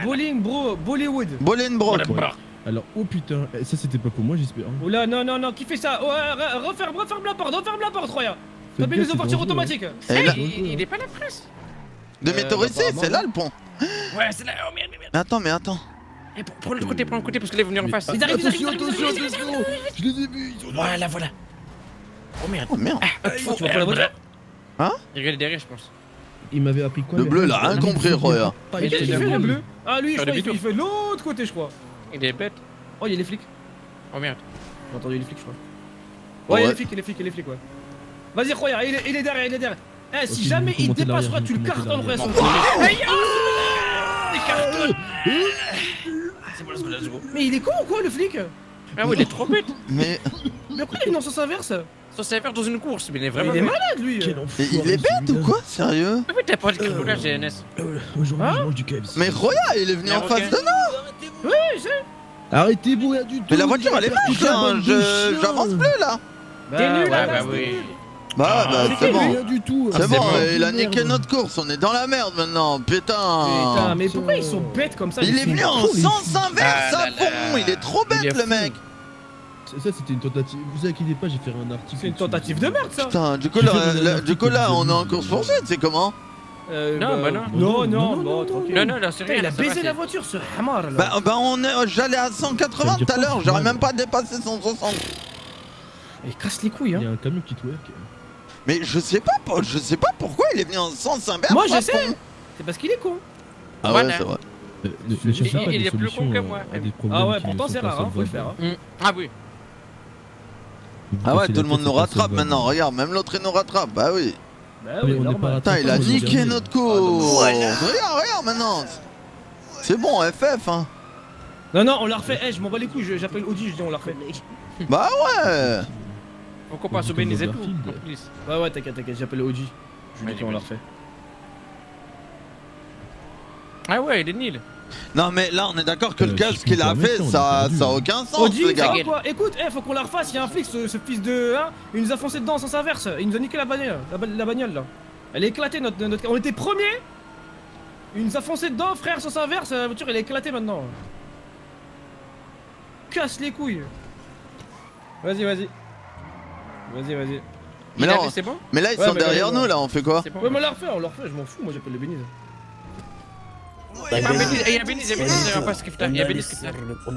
Speaker 9: Bolingbrook.
Speaker 2: Bollywood.
Speaker 1: Bolenbrook.
Speaker 9: Alors, oh putain, ça c'était pas pour moi, j'espère.
Speaker 2: Oula, non, qui fait ça? Ouais, referme la porte, Roya.
Speaker 9: Faites
Speaker 2: T'as mis les
Speaker 9: gaffe,
Speaker 2: ouvertures
Speaker 9: c'est dangereux,
Speaker 2: automatiques.
Speaker 1: Et là,
Speaker 3: Il est pas la presse.
Speaker 1: demi-tour ici, c'est là le pont.
Speaker 3: Ouais, c'est là. Oh merde.
Speaker 1: Mais attends.
Speaker 3: Eh, prends le côté parce que là, ils vont venir en face.
Speaker 2: Ils arrivent.
Speaker 9: Attention, je les ai vus, ils sont là.
Speaker 3: Voilà. Oh merde.
Speaker 1: Oh merde.
Speaker 2: Tu vois pas la voiture?
Speaker 3: Il regarde derrière, je pense.
Speaker 9: Il m'avait appris quoi
Speaker 1: Le
Speaker 9: mais
Speaker 1: bleu,
Speaker 9: non,
Speaker 1: il a rien
Speaker 9: il
Speaker 1: compris,
Speaker 9: vient
Speaker 1: Roya.
Speaker 9: pas,
Speaker 2: Mais
Speaker 9: il
Speaker 2: qu'est-ce qu'il
Speaker 9: vient
Speaker 2: fait
Speaker 9: pas.
Speaker 2: le bleu? Ah, lui, je
Speaker 3: Faire
Speaker 2: crois
Speaker 3: des
Speaker 2: il fait l'autre côté, je crois.
Speaker 3: Il est bête.
Speaker 2: Oh, il y a les flics.
Speaker 3: Oh merde.
Speaker 2: J'ai entendu les flics, je crois. Ouais, il y a les flics, ouais. Vas-y, Roya, il est derrière. Eh, si
Speaker 9: Ok,
Speaker 2: jamais
Speaker 9: je vais
Speaker 2: il
Speaker 9: commenter
Speaker 2: dépassera,
Speaker 9: l'arrière,
Speaker 2: tu le
Speaker 9: je vais
Speaker 2: cartonnes,
Speaker 9: commenter
Speaker 2: Roya.
Speaker 9: l'arrière.
Speaker 3: C'est bon, let's go.
Speaker 2: Mais il est con ou quoi, le flic?
Speaker 3: Ah oui, il est trop bête.
Speaker 1: Mais
Speaker 2: Mais pourquoi il est venu en sens inverse?
Speaker 3: Ça c'est à faire dans une course, mais il est vraiment.
Speaker 2: Il est malade, lui.
Speaker 9: Quel enfoiré,
Speaker 1: il est bête ou
Speaker 9: celui-là.
Speaker 1: quoi? Sérieux?
Speaker 3: Mais t'as pas de carboulage, GNS.
Speaker 9: Aujourd'hui,
Speaker 2: Hein
Speaker 9: je mange du KFC.
Speaker 1: Mais Roya, il est venu en
Speaker 3: Ok.
Speaker 1: face de nous.
Speaker 2: Oui, je sais.
Speaker 9: Arrêtez-vous là du tout.
Speaker 1: Mais la voiture, elle est moche,
Speaker 9: Putain,
Speaker 1: hein.
Speaker 9: bande de chiens.
Speaker 1: J'avance plus là.
Speaker 2: T'es nul,
Speaker 3: Ouais,
Speaker 2: là,
Speaker 3: bah oui.
Speaker 1: Bah,
Speaker 2: c'est
Speaker 1: c'est bon.
Speaker 9: Rien du tout.
Speaker 1: C'est bon,
Speaker 3: bon.
Speaker 1: il a niqué notre course, on est dans la merde maintenant,
Speaker 2: Putain,
Speaker 1: putain.
Speaker 2: mais pourquoi ils sont bêtes comme ça?
Speaker 1: Il
Speaker 2: ils
Speaker 1: est
Speaker 2: sont
Speaker 1: venu en
Speaker 2: trop, les
Speaker 1: sens
Speaker 2: flics.
Speaker 1: inverse
Speaker 3: Ah
Speaker 1: à
Speaker 3: là
Speaker 1: fond,
Speaker 3: là.
Speaker 1: il est trop
Speaker 3: Il est
Speaker 1: bête le
Speaker 3: fou.
Speaker 1: mec.
Speaker 9: Ça, c'était une tentative. Vous inquiétez pas, j'ai fait un article.
Speaker 2: C'est une tentative de merde, ça.
Speaker 1: Putain, du coup
Speaker 9: J'ai
Speaker 1: là,
Speaker 9: fait des
Speaker 1: du coup, là
Speaker 9: articles
Speaker 1: on est en
Speaker 9: de-
Speaker 1: course poursuite, c'est comment?
Speaker 3: Non, bah non.
Speaker 2: Non, tranquille.
Speaker 3: Non, là, c'est
Speaker 2: Putain,
Speaker 3: rien.
Speaker 2: il a
Speaker 3: ça va,
Speaker 2: baisé
Speaker 3: c'est-
Speaker 2: la voiture, ce hamar là.
Speaker 1: J'allais à 180
Speaker 9: Ça veut dire
Speaker 1: tout à
Speaker 9: quoi,
Speaker 1: l'heure,
Speaker 9: ce
Speaker 1: j'aurais
Speaker 9: hamar
Speaker 1: même pas dépassé 160.
Speaker 2: Il casse les couilles,
Speaker 9: Il y
Speaker 2: hein.
Speaker 9: a un camion qui twerk.
Speaker 1: Mais je sais pas pourquoi il est venu en sens inverse.
Speaker 2: Moi,
Speaker 1: à
Speaker 2: je sais.
Speaker 1: fond.
Speaker 2: C'est parce qu'il est con.
Speaker 1: Ah ouais,
Speaker 3: Voilà.
Speaker 1: c'est vrai.
Speaker 9: Ne cherchez pas
Speaker 3: il
Speaker 9: des
Speaker 3: est plus
Speaker 9: solutions
Speaker 3: con que moi.
Speaker 9: à des problèmes.
Speaker 2: Ah ouais,
Speaker 9: qui
Speaker 2: pourtant
Speaker 9: ne
Speaker 2: c'est
Speaker 9: sont pas
Speaker 2: rare, hein, faut le faire.
Speaker 9: solvables.
Speaker 2: Hein.
Speaker 3: Ah oui.
Speaker 9: Vous
Speaker 1: Ah ouais,
Speaker 9: cassez
Speaker 1: tout
Speaker 9: la
Speaker 1: le monde
Speaker 9: tête,
Speaker 1: nous
Speaker 9: c'est pas
Speaker 1: rattrape
Speaker 9: solvable.
Speaker 1: maintenant, regarde, même l'autre il nous rattrape, bah oui.
Speaker 2: Bah
Speaker 9: Mais
Speaker 2: oui,
Speaker 9: on n'est
Speaker 2: normal.
Speaker 9: pas
Speaker 1: Putain, il a
Speaker 9: rattrapable,
Speaker 1: niqué
Speaker 9: jamais.
Speaker 1: notre course. Regarde maintenant. C'est bon, FF, hein.
Speaker 2: Non, non, on l'a refait. Eh, je m'en bats les couilles, j'appelle Audi, je dis on l'a refait.
Speaker 1: Bah ouais.
Speaker 3: Faut qu'on passe au
Speaker 9: Comme
Speaker 3: Benny et tout.
Speaker 9: Overfield.
Speaker 3: en plus.
Speaker 2: Ouais, ouais, t'inquiète, j'appelle Audi. Je lui dis qu'on l'a refait.
Speaker 3: Ah ouais, il est nul.
Speaker 1: Non mais là on est d'accord que le gars
Speaker 9: je
Speaker 1: ce qu'il a
Speaker 9: peux
Speaker 1: fait
Speaker 9: pas
Speaker 1: ça
Speaker 9: mettre,
Speaker 1: a aucun sens
Speaker 2: Audi,
Speaker 1: les
Speaker 2: c'est
Speaker 1: gars.
Speaker 2: quoi? Écoute, faut qu'on la refasse, il y a un flic, ce fils de... Hein, il nous a foncé dedans sans inverse, il nous a niqué la bagnole, la bagnole là. Elle est éclatée notre... On était premier. Il nous a foncé dedans frère sans inverse, la voiture elle est éclatée maintenant. Casse les couilles. Vas-y.
Speaker 1: Mais là,
Speaker 3: c'est bon?
Speaker 1: mais là ils
Speaker 2: Ouais,
Speaker 1: sont
Speaker 2: mais
Speaker 1: derrière
Speaker 2: là,
Speaker 1: nous là, on fait quoi?
Speaker 3: C'est bon.
Speaker 2: Ouais mais on l'a refait, je m'en fous, moi j'appelle le Benny.
Speaker 3: Il y a Benny, il y a pas Skifta. Il y a Benny Skifta.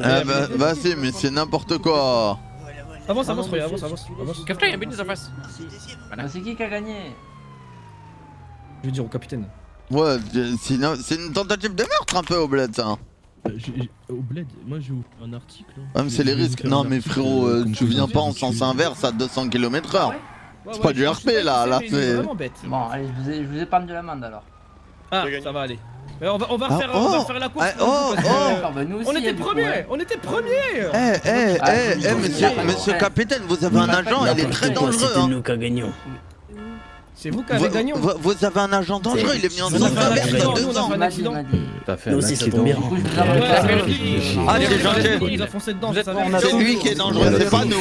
Speaker 1: Ah bah vas-y mais c'est n'importe quoi.
Speaker 2: Avance, Roya, avance.
Speaker 3: Skifta, il y a Benny en face.
Speaker 8: C'est qui a gagné?
Speaker 2: Je vais dire au capitaine.
Speaker 1: Ouais, c'est une tentative de meurtre un peu au bled ça.
Speaker 9: Au bled, moi j'ai ouvert un article. hein.
Speaker 1: Ah mais c'est les
Speaker 9: Je vais vous
Speaker 1: risques.
Speaker 9: faire
Speaker 1: Non
Speaker 9: un
Speaker 1: mais
Speaker 9: article,
Speaker 1: frérot,
Speaker 9: comme
Speaker 1: tu
Speaker 9: quoi
Speaker 1: viens
Speaker 9: vous
Speaker 1: pas en
Speaker 9: avez
Speaker 1: sens
Speaker 9: tué.
Speaker 1: inverse à 200 km/h. C'est pas du RP là, là
Speaker 2: Il est
Speaker 1: c'est...
Speaker 2: vraiment bête.
Speaker 8: Bon, allez, je vous ai pas de l'amende alors.
Speaker 2: Ah,
Speaker 11: J'ai gagné.
Speaker 2: ça va aller. Mais on va
Speaker 1: Ah,
Speaker 2: refaire la course.
Speaker 1: oh,
Speaker 2: parce que,
Speaker 1: oh.
Speaker 8: Bah, nous aussi,
Speaker 2: on était
Speaker 8: du coup,
Speaker 2: premier,
Speaker 8: ouais.
Speaker 2: on était premier.
Speaker 1: Monsieur capitaine, vous avez un agent, il est très dangereux hein.
Speaker 8: nous qui gagnons.
Speaker 2: C'est vous qui avez gagné.
Speaker 1: Vous avez un agent dangereux, il est venu en
Speaker 2: On a
Speaker 1: sens
Speaker 2: fait un
Speaker 1: inverse
Speaker 2: accident,
Speaker 1: à
Speaker 2: nous, on a fait un
Speaker 1: 200.
Speaker 2: accident.
Speaker 4: T'as fait
Speaker 8: Nous
Speaker 4: un
Speaker 8: aussi, ça
Speaker 4: accident.
Speaker 8: tombe bien.
Speaker 1: Ah c'est gentil.
Speaker 2: Il nous a foncé dedans,
Speaker 8: Vous
Speaker 2: ça
Speaker 8: êtes-
Speaker 2: va.
Speaker 8: on a
Speaker 1: C'est
Speaker 8: tout
Speaker 1: lui
Speaker 8: vu.
Speaker 1: qui est dangereux, c'est pas nous.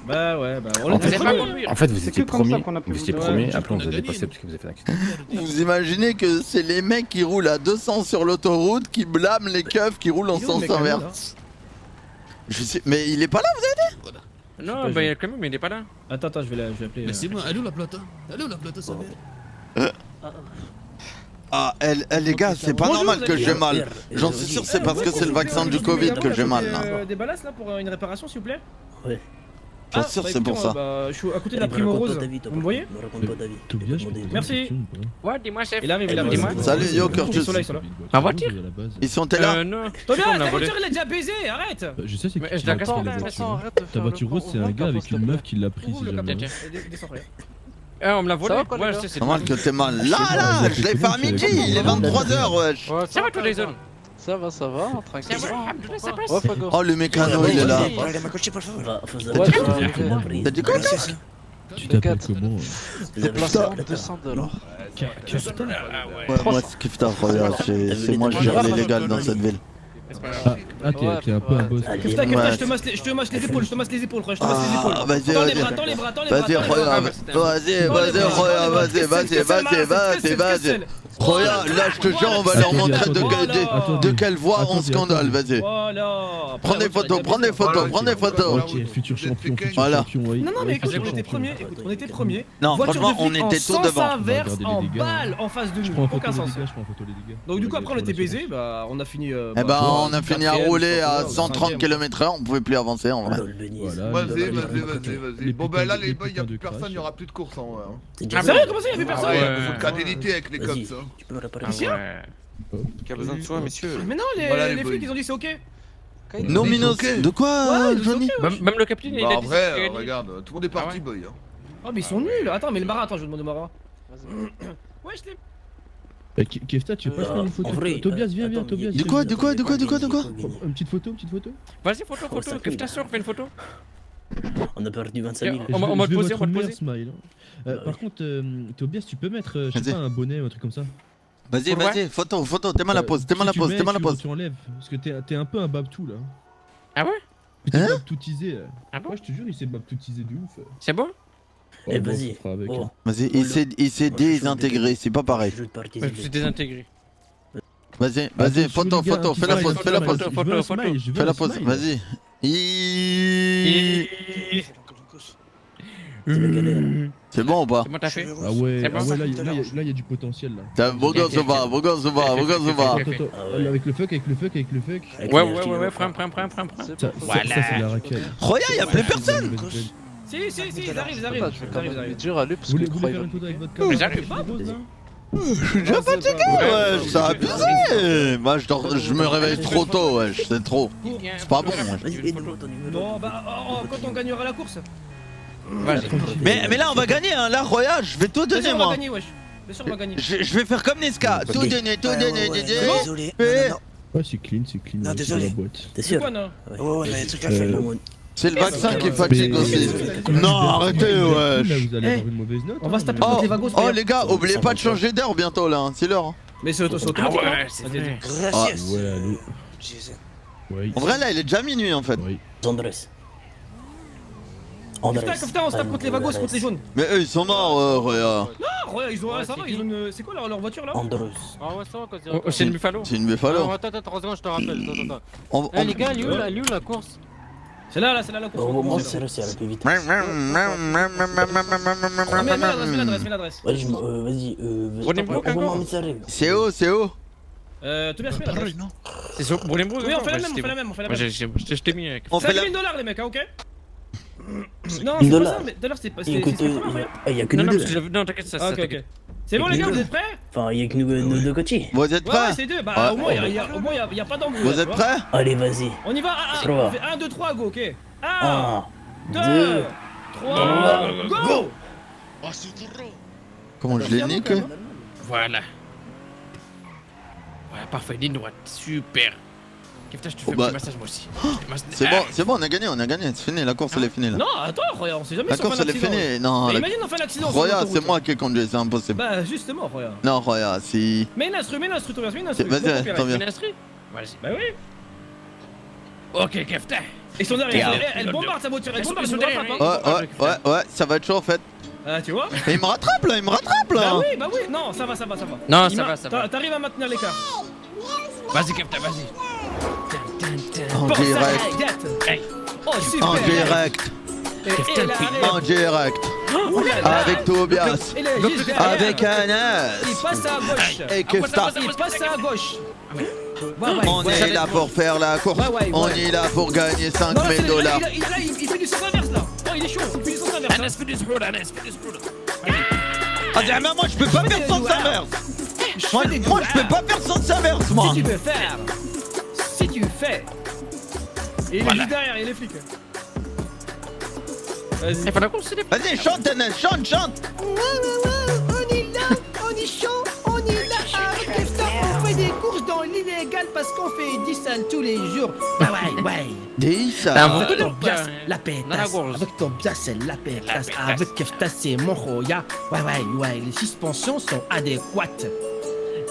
Speaker 2: Bah ouais, on
Speaker 4: En
Speaker 2: était
Speaker 4: fait,
Speaker 2: premier.
Speaker 4: en fait, vous étiez premier,
Speaker 2: Ouais.
Speaker 4: après on vous a dépassé parce que vous avez fait un accident.
Speaker 1: Vous imaginez que c'est les mecs qui roulent à 200 sur l'autoroute qui blâment les keufs qui roulent en
Speaker 2: Il est où, le
Speaker 1: sens
Speaker 2: mec, là,
Speaker 1: inverse. Je sais, mais il est pas là, vous avez dit?
Speaker 3: Non, bah il y a quand même, mais il est pas là.
Speaker 2: Attends, je vais appeler.
Speaker 9: Mais c'est moi, allô la plata? Allô la plata, ça va?
Speaker 1: Ah, les gars, c'est pas
Speaker 2: Bonjour,
Speaker 1: normal
Speaker 2: vous
Speaker 1: que
Speaker 2: allez
Speaker 1: j'ai
Speaker 2: bien
Speaker 1: mal. J'en suis sûr, c'est parce que c'est le vaccin du Covid que j'ai mal là.
Speaker 2: Des balasses là pour une réparation s'il vous plaît.
Speaker 1: Bien sûr, c'est pour ça.
Speaker 2: Je suis à côté de la Primo Rose. Vous me voyez?
Speaker 9: Tobias, je peux te poser une
Speaker 2: Merci.
Speaker 9: question ou pas?
Speaker 3: Ouais, dis-moi, chef.
Speaker 2: Il arrive.
Speaker 3: Dis-moi.
Speaker 1: Salut Yo
Speaker 2: Ils sont
Speaker 1: Curtis.
Speaker 2: là, ils sont là.
Speaker 3: Ma voiture
Speaker 9: À la base.
Speaker 1: Ils sont là?
Speaker 3: Non.
Speaker 2: Toi
Speaker 3: C'est qu'on
Speaker 2: bien,
Speaker 3: l'a
Speaker 2: ta
Speaker 3: volé.
Speaker 2: voiture il a déjà baisé, arrête.
Speaker 9: Bah, je sais, c'est
Speaker 3: Mais
Speaker 9: qui
Speaker 3: je la
Speaker 9: qui a
Speaker 3: casse
Speaker 9: pris
Speaker 3: pas,
Speaker 9: la
Speaker 3: mais
Speaker 9: voiture. Ta voiture rose, c'est un gars avec une meuf qui l'a prise, si jamais.
Speaker 2: Descends, frère.
Speaker 3: Ah, on me l'a volé. Ouais, je sais, c'est
Speaker 1: C'est normal que t'es mal. Là, je l'ai fait à midi, il est 23h, wesh.
Speaker 3: Ça va, toi, Jason?
Speaker 8: Ça va, tranquille.
Speaker 3: Ça passe.
Speaker 1: Oh, le mécano, il est là. T'as dit quoi?
Speaker 9: Tu t'appelles comment?
Speaker 1: Ouais, moi, c'est Kifta, regarde, c'est moi, je gère l'illégal dans cette ville.
Speaker 9: Ah, t'es un peu un boss.
Speaker 2: Kifta, je te masse les épaules, frère, je te masse les épaules.
Speaker 1: Ah, vas-y,
Speaker 2: Tends les
Speaker 1: vas-y.
Speaker 2: bras, tends les bras.
Speaker 1: Vas-y, regarde, vas-y. Regarde, là, je te jure, on va leur montrer de quelle voie on scandale, vas-y.
Speaker 2: Voilà.
Speaker 1: Prends des photos.
Speaker 9: Ok, futur champion,
Speaker 1: Voilà.
Speaker 9: oui.
Speaker 2: Non, mais écoute,
Speaker 9: futur
Speaker 2: on était
Speaker 9: champion.
Speaker 2: premier. On était premier.
Speaker 1: Non,
Speaker 2: Voiture
Speaker 1: franchement,
Speaker 2: de
Speaker 1: on
Speaker 2: flic en
Speaker 1: était tout
Speaker 2: sens
Speaker 1: devant.
Speaker 2: inverse,
Speaker 9: Regardez les
Speaker 2: en
Speaker 9: dégâts.
Speaker 2: balle en face de
Speaker 9: Je
Speaker 2: nous.
Speaker 9: prends en photo
Speaker 2: Aucun
Speaker 9: les
Speaker 2: sens.
Speaker 9: dégâts, je prends en photo les dégâts.
Speaker 2: Donc du coup après on était
Speaker 9: Pour les
Speaker 2: baisé, bah on a fini.
Speaker 1: Eh ben, on a fini à rouler à 130 km/h, on pouvait plus avancer en vrai.
Speaker 9: Voilà,
Speaker 5: Vas-y. Bon, bah là, les boys, y'a
Speaker 9: de
Speaker 5: plus personne,
Speaker 9: crash.
Speaker 5: y'aura plus de course en vrai.
Speaker 2: Ah sérieux, comment ça y'a plus
Speaker 5: Ah
Speaker 2: personne?
Speaker 5: ouais, faut de cadélité avec les cops. hein.
Speaker 8: Tu peux me réparer
Speaker 2: Ici,
Speaker 8: ça?
Speaker 11: Qui a besoin de soins, messieurs?
Speaker 2: Mais non,
Speaker 5: Voilà,
Speaker 2: les
Speaker 5: les
Speaker 2: flics
Speaker 5: boys.
Speaker 2: ils ont dit c'est ok.
Speaker 1: Non, Minos, de quoi,
Speaker 2: Ouais,
Speaker 1: Johnny?
Speaker 3: Même le capitaine, il
Speaker 5: Bah
Speaker 3: a
Speaker 5: en
Speaker 3: dit
Speaker 5: vrai,
Speaker 3: qu'il a gagné.
Speaker 5: regarde, tout le monde est parti,
Speaker 3: ouais.
Speaker 5: boy.
Speaker 2: Oh mais ils sont nuls. Attends, mais le Marat, attends, je vais demander au Marat. Ouais, je l'ai.
Speaker 9: Kefta, tu veux pas faire une photo?
Speaker 8: en vrai,
Speaker 9: Tobias, viens, Tobias.
Speaker 1: De quoi?
Speaker 9: Une petite photo,
Speaker 3: Vas-y, photo, Kefta sort, fais une photo.
Speaker 8: On a perdu 25 000.
Speaker 3: On va te poser,
Speaker 9: votre meilleur smile. Par contre, Tobias, tu peux mettre, je sais
Speaker 1: Vas-y.
Speaker 9: pas, un bonnet ou un truc comme ça.
Speaker 1: Vas-y, photo, t'es mal à pose,
Speaker 9: Si tu enlèves, parce que t'es un peu un babtou là.
Speaker 3: Ah ouais?
Speaker 9: Petit
Speaker 1: Hein
Speaker 9: babtoutisé.
Speaker 3: Ah bon?
Speaker 9: Moi je te jure, il s'est babtoutisé de ouf.
Speaker 3: C'est bon?
Speaker 8: Eh,
Speaker 9: bon,
Speaker 8: vas-y.
Speaker 9: on fera avec,
Speaker 8: Oh.
Speaker 9: hein.
Speaker 1: Vas-y, il s'est désintégré, c'est pas pareil.
Speaker 8: Je vais te
Speaker 3: Ouais, je
Speaker 8: participer.
Speaker 3: suis désintégré.
Speaker 1: Vas-y,
Speaker 9: Attends,
Speaker 1: photo,
Speaker 9: je veux le
Speaker 1: fais
Speaker 9: gars,
Speaker 1: la pause, fais la pause.
Speaker 9: Je veux un smile, je veux
Speaker 1: Fais la
Speaker 9: un
Speaker 1: pause,
Speaker 9: smile.
Speaker 1: vas-y. C'est bon ou pas?
Speaker 3: C'est bon, t'as fait?
Speaker 9: Ah ouais,
Speaker 3: C'est bon, ça
Speaker 9: là il y a du potentiel là.
Speaker 1: T'as beau gosse ou pas?
Speaker 9: Attends, avec le fuck.
Speaker 3: Ouais, prends.
Speaker 9: Ça c'est la raquette.
Speaker 1: Regarde, y'a plus personne!
Speaker 2: Si, ils arrivent.
Speaker 9: Vous voulez faire une photo avec votre
Speaker 3: Mais
Speaker 9: cam?
Speaker 3: j'arrive.
Speaker 1: Je suis déjà fatigué, wesh, ça a abusé! Moi, je me réveille trop tôt, wesh, c'est trop. C'est pas bon, wesh.
Speaker 8: Vas-y, aide-moi ton numéro.
Speaker 2: Non, bah quand on gagnera la course.
Speaker 1: Mais là, on va gagner, hein. Là, Roya, je vais tout
Speaker 2: Bien
Speaker 1: donner,
Speaker 2: sûr, on va
Speaker 1: moi.
Speaker 2: gagner, wesh. Bien sûr, on va gagner.
Speaker 1: Je vais faire comme Niska. Tout donner, tout donner.
Speaker 10: Désolé.
Speaker 9: Ouais, c'est clean, c'est clean.
Speaker 10: Non,
Speaker 9: ouais, c'est
Speaker 10: désolé.
Speaker 9: la boîte.
Speaker 8: T'es
Speaker 2: C'est
Speaker 8: sûr?
Speaker 2: quoi, non?
Speaker 10: Ouais, on a des trucs à faire, Mamoun.
Speaker 1: C'est le vaccin qui fatigue aussi. Non, arrêtez,
Speaker 9: Là,
Speaker 1: wesh.
Speaker 9: vous allez avoir une mauvaise note.
Speaker 2: On va se taper
Speaker 1: Oh,
Speaker 2: contre les vagos.
Speaker 1: oh les gars, oubliez pas de changer d'air bientôt là, hein. C'est l'heure. Hein.
Speaker 2: Mais c'est automatique.
Speaker 3: Ah ouais,
Speaker 2: hein.
Speaker 3: c'est
Speaker 2: Vas-y,
Speaker 3: vrai.
Speaker 2: vas-y.
Speaker 10: Gracias.
Speaker 9: Ouais, allô.
Speaker 10: Jesus.
Speaker 9: Ouais.
Speaker 1: En vrai là, il est déjà minuit en fait.
Speaker 9: Oui.
Speaker 8: Andrés.
Speaker 2: Putain, putain, on se tape contre les vagos, contre les jaunes.
Speaker 1: Mais eux ils sont morts, Roya.
Speaker 2: Non, ouais, ils ont. Ça va, ils ont une. C'est quoi leur voiture là?
Speaker 8: Andrés.
Speaker 3: Ah ouais, ça va, quand c'est une buffalo.
Speaker 1: C'est une Buffalo.
Speaker 3: Attends, 3 secondes, je te rappelle. Attends. Eh les gars, elle est où la course?
Speaker 2: C'est là, c'est là la course.
Speaker 8: Au moment c'est réussi à la plus vite.
Speaker 2: Mets l'adresse.
Speaker 8: Vas-y, vas-y. Envoie-moi un message.
Speaker 1: C'est où, c'est où?
Speaker 2: Tobias, mets l'adresse.
Speaker 3: C'est sur Bournemouth?
Speaker 2: Oui, on fait la même.
Speaker 3: Je t'ai mis.
Speaker 1: On fait la...
Speaker 2: 5 000 $, les mecs, hein, ok? Non,
Speaker 8: $1.
Speaker 2: c'est pas ça, mais $, c'est pas.
Speaker 8: Il y a que
Speaker 3: Non,
Speaker 8: nous
Speaker 3: non,
Speaker 8: deux.
Speaker 3: non, t'inquiète, ça.
Speaker 2: Ah, ok. C'est bon, les gars, vous êtes prêts?
Speaker 8: Enfin, il y a que nous deux coachés.
Speaker 1: Vous êtes
Speaker 2: Ouais,
Speaker 1: prêts?
Speaker 2: c'est deux. Bah, au moins, il y a pas d'embrouille.
Speaker 1: Vous êtes prêts?
Speaker 8: Allez, vas-y.
Speaker 2: On y va. On fait 1, 2, 3, go, ok? 1, 2, 3, go!
Speaker 1: Comment je l'ai niqué?
Speaker 3: Voilà. Voilà, parfait, ligne droite. Super. Kefta, je te fais un
Speaker 1: bah.
Speaker 3: petit massage moi aussi.
Speaker 1: C'est bon, on a gagné, c'est fini, la course elle est finie là.
Speaker 2: Non, attends, Roya, on sait jamais
Speaker 1: La
Speaker 2: si on
Speaker 1: course
Speaker 2: fait un
Speaker 1: elle est
Speaker 2: accident.
Speaker 1: finie, non.
Speaker 2: Mais
Speaker 1: la-
Speaker 2: imagine on fait un accident. sur
Speaker 1: Roya,
Speaker 2: l'autoroute.
Speaker 1: c'est moi qui ai conduit, c'est impossible.
Speaker 2: Bah, justement, Roya.
Speaker 1: Non, Roya, si.
Speaker 2: Mets une instru, Tobias, mets une instru.
Speaker 1: Vas-y, t'en viens.
Speaker 3: Une instru? Vas-y.
Speaker 2: Bah oui.
Speaker 3: Ok, Kefta.
Speaker 2: Ils sont derrière, elle bombarde sa voiture, elle bombarde,
Speaker 3: Ils sont
Speaker 2: nous
Speaker 3: derrière,
Speaker 2: rattrape, hein.
Speaker 1: Ouais, ça va être chaud en fait.
Speaker 2: Ah, tu vois?
Speaker 1: Et il me rattrape là,
Speaker 2: Bah oui, non, ça va.
Speaker 3: Non,
Speaker 2: Il
Speaker 3: ça va.
Speaker 2: T'arrives à maintenir l'écart.
Speaker 3: Vas-y, Kefta, vas-y.
Speaker 1: En
Speaker 2: Pense à
Speaker 1: direct,
Speaker 2: Hey. Oh, super.
Speaker 1: en direct,
Speaker 2: Et là, allez.
Speaker 1: en direct.
Speaker 2: Ouh là là.
Speaker 1: Avec Tobias,
Speaker 2: Et là, juste derrière.
Speaker 1: avec Anas.
Speaker 2: Il passe à gauche.
Speaker 1: Et Kefta.
Speaker 2: Il passe à gauche.
Speaker 1: On est là pour faire la course.
Speaker 2: Ouais.
Speaker 1: On est là pour gagner 5
Speaker 2: Non,
Speaker 1: 000
Speaker 2: c'est-
Speaker 1: $.
Speaker 2: là, il fait du sens inverse là. Oh, il est chaud, il fait du sens inverse.
Speaker 3: Anas, fais du scroll, Anas, fais du scroll.
Speaker 1: Ah, mais moi je peux pas faire sens inverse. Moi je peux pas faire sens inverse, moi.
Speaker 2: Si tu veux faire. Si tu fais. Et il est juste derrière, il est flic. Vas-y.
Speaker 3: Il faut la course, c'est
Speaker 1: Vas-y, chante, Anas, chante.
Speaker 2: On est là, on est chaud, on est là avec Kefta, on fait des courses dans l'illégal parce qu'on fait 10 salles tous les jours. Ouais.
Speaker 1: Dis ça.
Speaker 2: Avec Tobias, la
Speaker 3: Dans la
Speaker 2: pétasse.
Speaker 3: gorge.
Speaker 2: Avec Tobias, c'est la pétasse. Avec Kefta, c'est mon Roya. Ouais, les suspensions sont adéquates.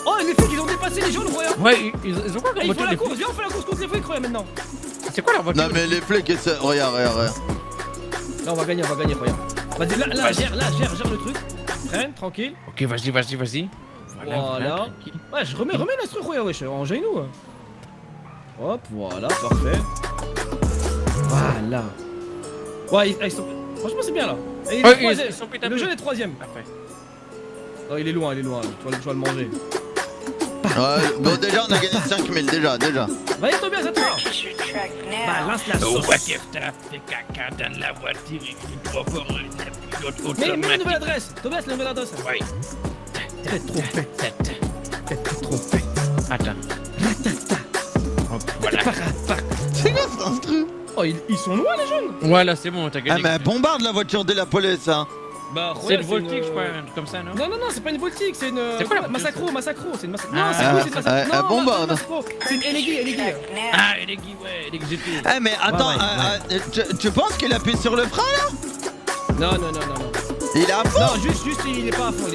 Speaker 2: Oh, les flics, ils ont dépassé les jaunes, Roya.
Speaker 3: Ouais, ils ont quoi comme
Speaker 2: Il faut
Speaker 3: moto
Speaker 2: la
Speaker 3: les
Speaker 2: course,
Speaker 3: flics?
Speaker 2: viens, on fait la course contre les flics, Roya, maintenant.
Speaker 3: C'est quoi leur voiture?
Speaker 1: Non mais les flics, regarde.
Speaker 2: Là, on va gagner, Roya. Vas-y, là, gère le truc. Traîne, tranquille.
Speaker 3: Ok, vas-y.
Speaker 2: Voilà.
Speaker 3: tranquille.
Speaker 2: Ouais, je remets l'instru, Roya, wesh, enjaille-nous. Hop, voilà, parfait. Voilà. Ouais, ils sont... Franchement, c'est bien là. Et il est
Speaker 3: Ouais,
Speaker 2: troisième.
Speaker 3: ils sont pétés.
Speaker 2: Le jeune est troisième.
Speaker 3: Parfait.
Speaker 2: Non, il est loin. Tu vas le manger.
Speaker 1: Ouais, bon déjà on a gagné 5 000 déjà.
Speaker 2: Vas-y, Tobias, à toi. Balance la sauce.
Speaker 3: Kefta fait caca dans la voiture, il faut pour un pilote
Speaker 2: Mets la
Speaker 3: automatique.
Speaker 2: nouvelle adresse. Tobias, la nouvelle adresse.
Speaker 3: Ouais.
Speaker 2: T'es trompé.
Speaker 3: Attends. Voilà.
Speaker 1: C'est quoi cet instru?
Speaker 2: Oh, ils sont loin, les jeunes.
Speaker 3: Voilà, c'est bon, t'as
Speaker 1: Ah
Speaker 3: gagné.
Speaker 1: mais bombarde la voiture de la police, hein.
Speaker 2: Bah,
Speaker 3: C'est une voltique, je crois, un truc comme ça, non?
Speaker 2: Non, c'est pas une voltique, c'est une.
Speaker 3: C'est quoi la voiture,
Speaker 2: Massacro, c'est une massacro.
Speaker 3: Ah,
Speaker 2: Non, c'est une massacro. Non,
Speaker 1: bombarde.
Speaker 2: Massacro. C'est une Elegi.
Speaker 3: Ah, Elegi, ouais, Elegi GT.
Speaker 1: Eh mais attends, tu penses qu'il appuie sur le frein là?
Speaker 2: Non.
Speaker 1: Il est à fond?
Speaker 2: Non, juste, il est pas à fond,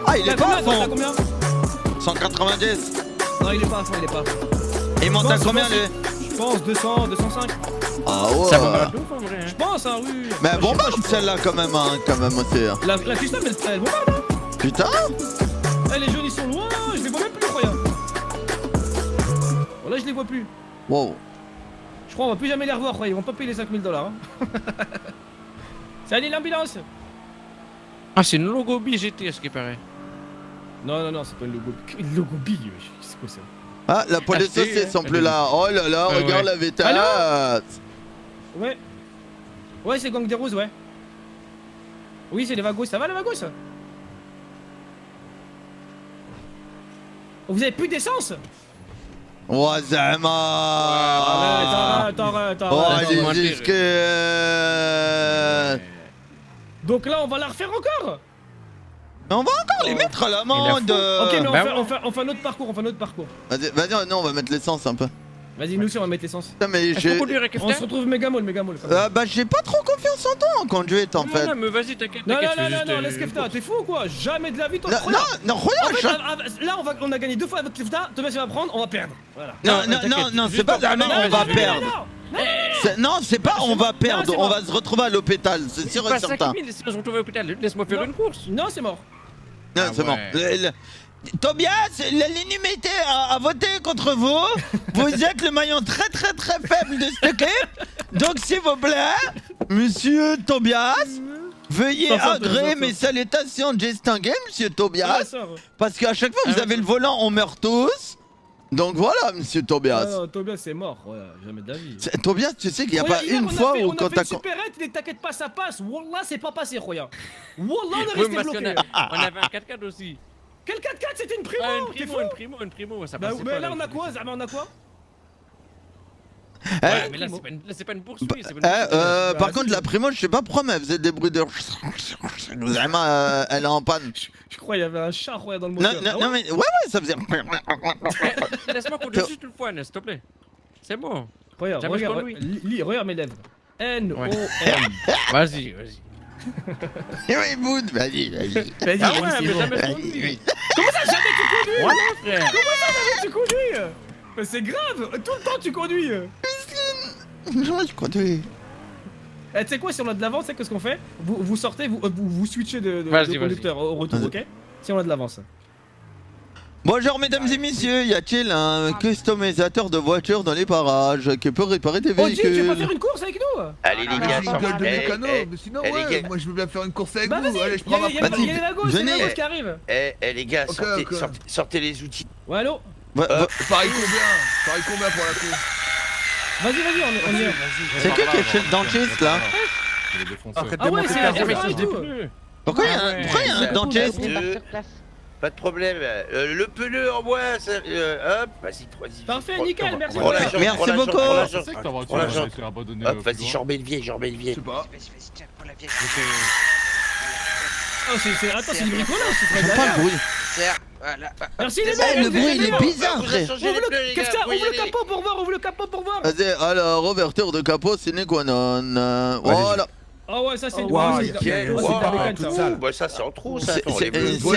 Speaker 1: Ah il est pas à
Speaker 2: T'as
Speaker 1: fond.
Speaker 2: combien?
Speaker 1: 190.
Speaker 2: Non, il est pas à fond.
Speaker 1: Il monte à
Speaker 2: Je
Speaker 1: combien
Speaker 2: pense-
Speaker 1: lui?
Speaker 2: Je pense 200, 205.
Speaker 1: Ah ouais.
Speaker 3: Ça va pas de ouf en vrai.
Speaker 2: Je pense, hein, oui.
Speaker 1: Mais bombarde celle-là quand même aussi. Hein.
Speaker 2: La custom, elle bombarde, hein.
Speaker 1: Putain.
Speaker 2: Eh, les jeunes, ils sont loin, je les vois même plus, regarde. Bon, là, je les vois plus.
Speaker 1: Wow.
Speaker 2: Je crois qu'on va plus jamais les revoir, ils vont pas payer les 5 000 $. Hein. Salut l'ambulance.
Speaker 3: Ah, c'est une logo BGT à ce qui paraît.
Speaker 2: Non, c'est pas une logo bille, c'est quoi ça?
Speaker 1: Ah la police
Speaker 3: Ah, si,
Speaker 1: aussi ils sont plus là. Oh là là,
Speaker 3: Ah,
Speaker 1: regarde
Speaker 3: ouais.
Speaker 1: la vitesse.
Speaker 2: Ouais, c'est gang des roses, ouais. Oui, c'est les vagos, ça va les vagos? Vous avez plus d'essence?
Speaker 1: Wazama.
Speaker 2: Arrête.
Speaker 1: Oh
Speaker 3: Arrête.
Speaker 1: les disquettes.
Speaker 2: Donc là, on va la refaire encore.
Speaker 1: Mais on va encore les mettre à l'amende.
Speaker 2: Ok, mais
Speaker 11: Bah
Speaker 2: on fait un autre parcours,
Speaker 1: Vas-y, non, on va mettre l'essence un peu.
Speaker 2: Vas-y, nous aussi, on va mettre l'essence.
Speaker 1: Putain, mais j'ai...
Speaker 2: On se retrouve méga molle.
Speaker 1: Bah j'ai pas trop confiance en toi en conduite en fait.
Speaker 11: Non, mais vas-y, t'inquiète.
Speaker 2: Non, laisse Kefta, t'es fou ou quoi? Jamais de la vie, toi.
Speaker 1: Non, regarde.
Speaker 2: Là, on a gagné 2 fois avec Kefta, Thomas, il va prendre, on va perdre. Voilà.
Speaker 1: Non, c'est pas on va perdre. Non, c'est pas on va perdre, on va se retrouver à l'hôpital, c'est sûr et certain.
Speaker 11: Si on se retrouve à l'hôpital, laisse-moi faire une course.
Speaker 2: Non, c'est mort.
Speaker 1: Non, c'est bon. Tobias, l'unanimité a voté contre vous. Vous êtes le maillon très faible de cette équipe. Donc s'il vous plaît, monsieur Tobias, veuillez agréer mes salutations distinguées, monsieur Tobias. Parce qu'à chaque fois que vous avez le volant, on meurt tous. Donc voilà, monsieur Tobias.
Speaker 2: Non, Tobias c'est mort, voilà, jamais de la vie.
Speaker 1: Tobias, tu sais qu'il n'y a pas une fois où quand t'as...
Speaker 2: On a fait une supérette, mais t'inquiète pas, ça passe. Wallah, c'est pas passé, Roya. Wallah, on est resté bloqué.
Speaker 11: On avait un 4x4 aussi.
Speaker 2: Quel 4x4? C'était une primo.
Speaker 11: Une primo, ça
Speaker 2: bah,
Speaker 11: passait
Speaker 2: mais
Speaker 11: pas.
Speaker 2: là, on a quoi? Zama, on a quoi?
Speaker 11: Ouais, mais là, c'est pas une poursuite.
Speaker 1: Par contre, la primo, je sais pas pourquoi, mais elle faisait des bruits de... Vraiment, elle est en panne.
Speaker 2: Je crois qu'il y avait un chat, Roya, dans le moteur.
Speaker 1: Non, mais ouais, ça faisait...
Speaker 11: Laisse-moi conduire juste une fois, s'il te plaît. C'est bon.
Speaker 2: Regarde mes lèvres. N-O-M.
Speaker 11: Vas-y.
Speaker 1: Oui, Mood, vas-y.
Speaker 11: Ah ouais, mais jamais conduit.
Speaker 2: Comment ça, jamais tu conduis?
Speaker 11: Voilà, frère.
Speaker 2: Comment ça, jamais tu conduis? Mais c'est grave, tout le temps tu conduis.
Speaker 1: Je conduis.
Speaker 2: Tu sais quoi, si on a de l'avance, c'est qu'est-ce qu'on fait? Vous sortez, vous switchez de conducteur au retour, ok? Si on a de l'avance.
Speaker 1: Bonjour mesdames et messieurs, y a-t-il un customisateur de voitures dans les parages qui peut réparer des véhicules?
Speaker 2: Tu veux pas faire une course avec nous?
Speaker 5: Allez les gars, mais sinon ouais, moi je veux bien faire une course avec vous. Allez, je prends ma
Speaker 2: Il y a les Lagos, qui arrivent.
Speaker 5: Les gars, sortez les outils.
Speaker 2: Ouais, allô?
Speaker 5: Pareil combien pour la course?
Speaker 2: Vas-y, on y est.
Speaker 1: C'est qui est chez le dentiste là?
Speaker 2: Ah ouais, c'est
Speaker 1: Pourquoi il y a un dentiste?
Speaker 5: Pas de problème. Le pneu en bois, hop, vas-y.
Speaker 2: Parfait, nickel, merci.
Speaker 1: Merci beaucoup.
Speaker 5: Hop, vas-y, jambez le vieil. Je sais pas.
Speaker 2: Oh, attends, c'est du bricolage, c'est
Speaker 1: J'entends pas le bruit.
Speaker 2: Merci les mecs.
Speaker 1: Le bruit il est bizarre, frère.
Speaker 2: Ouvre le capot pour voir.
Speaker 1: Vas-y, alors, ouverture de capot sine qua non. Voilà.
Speaker 2: Ah ouais, ça c'est du
Speaker 5: bah ça c'est en trou ça.
Speaker 1: Ouais,
Speaker 5: je vous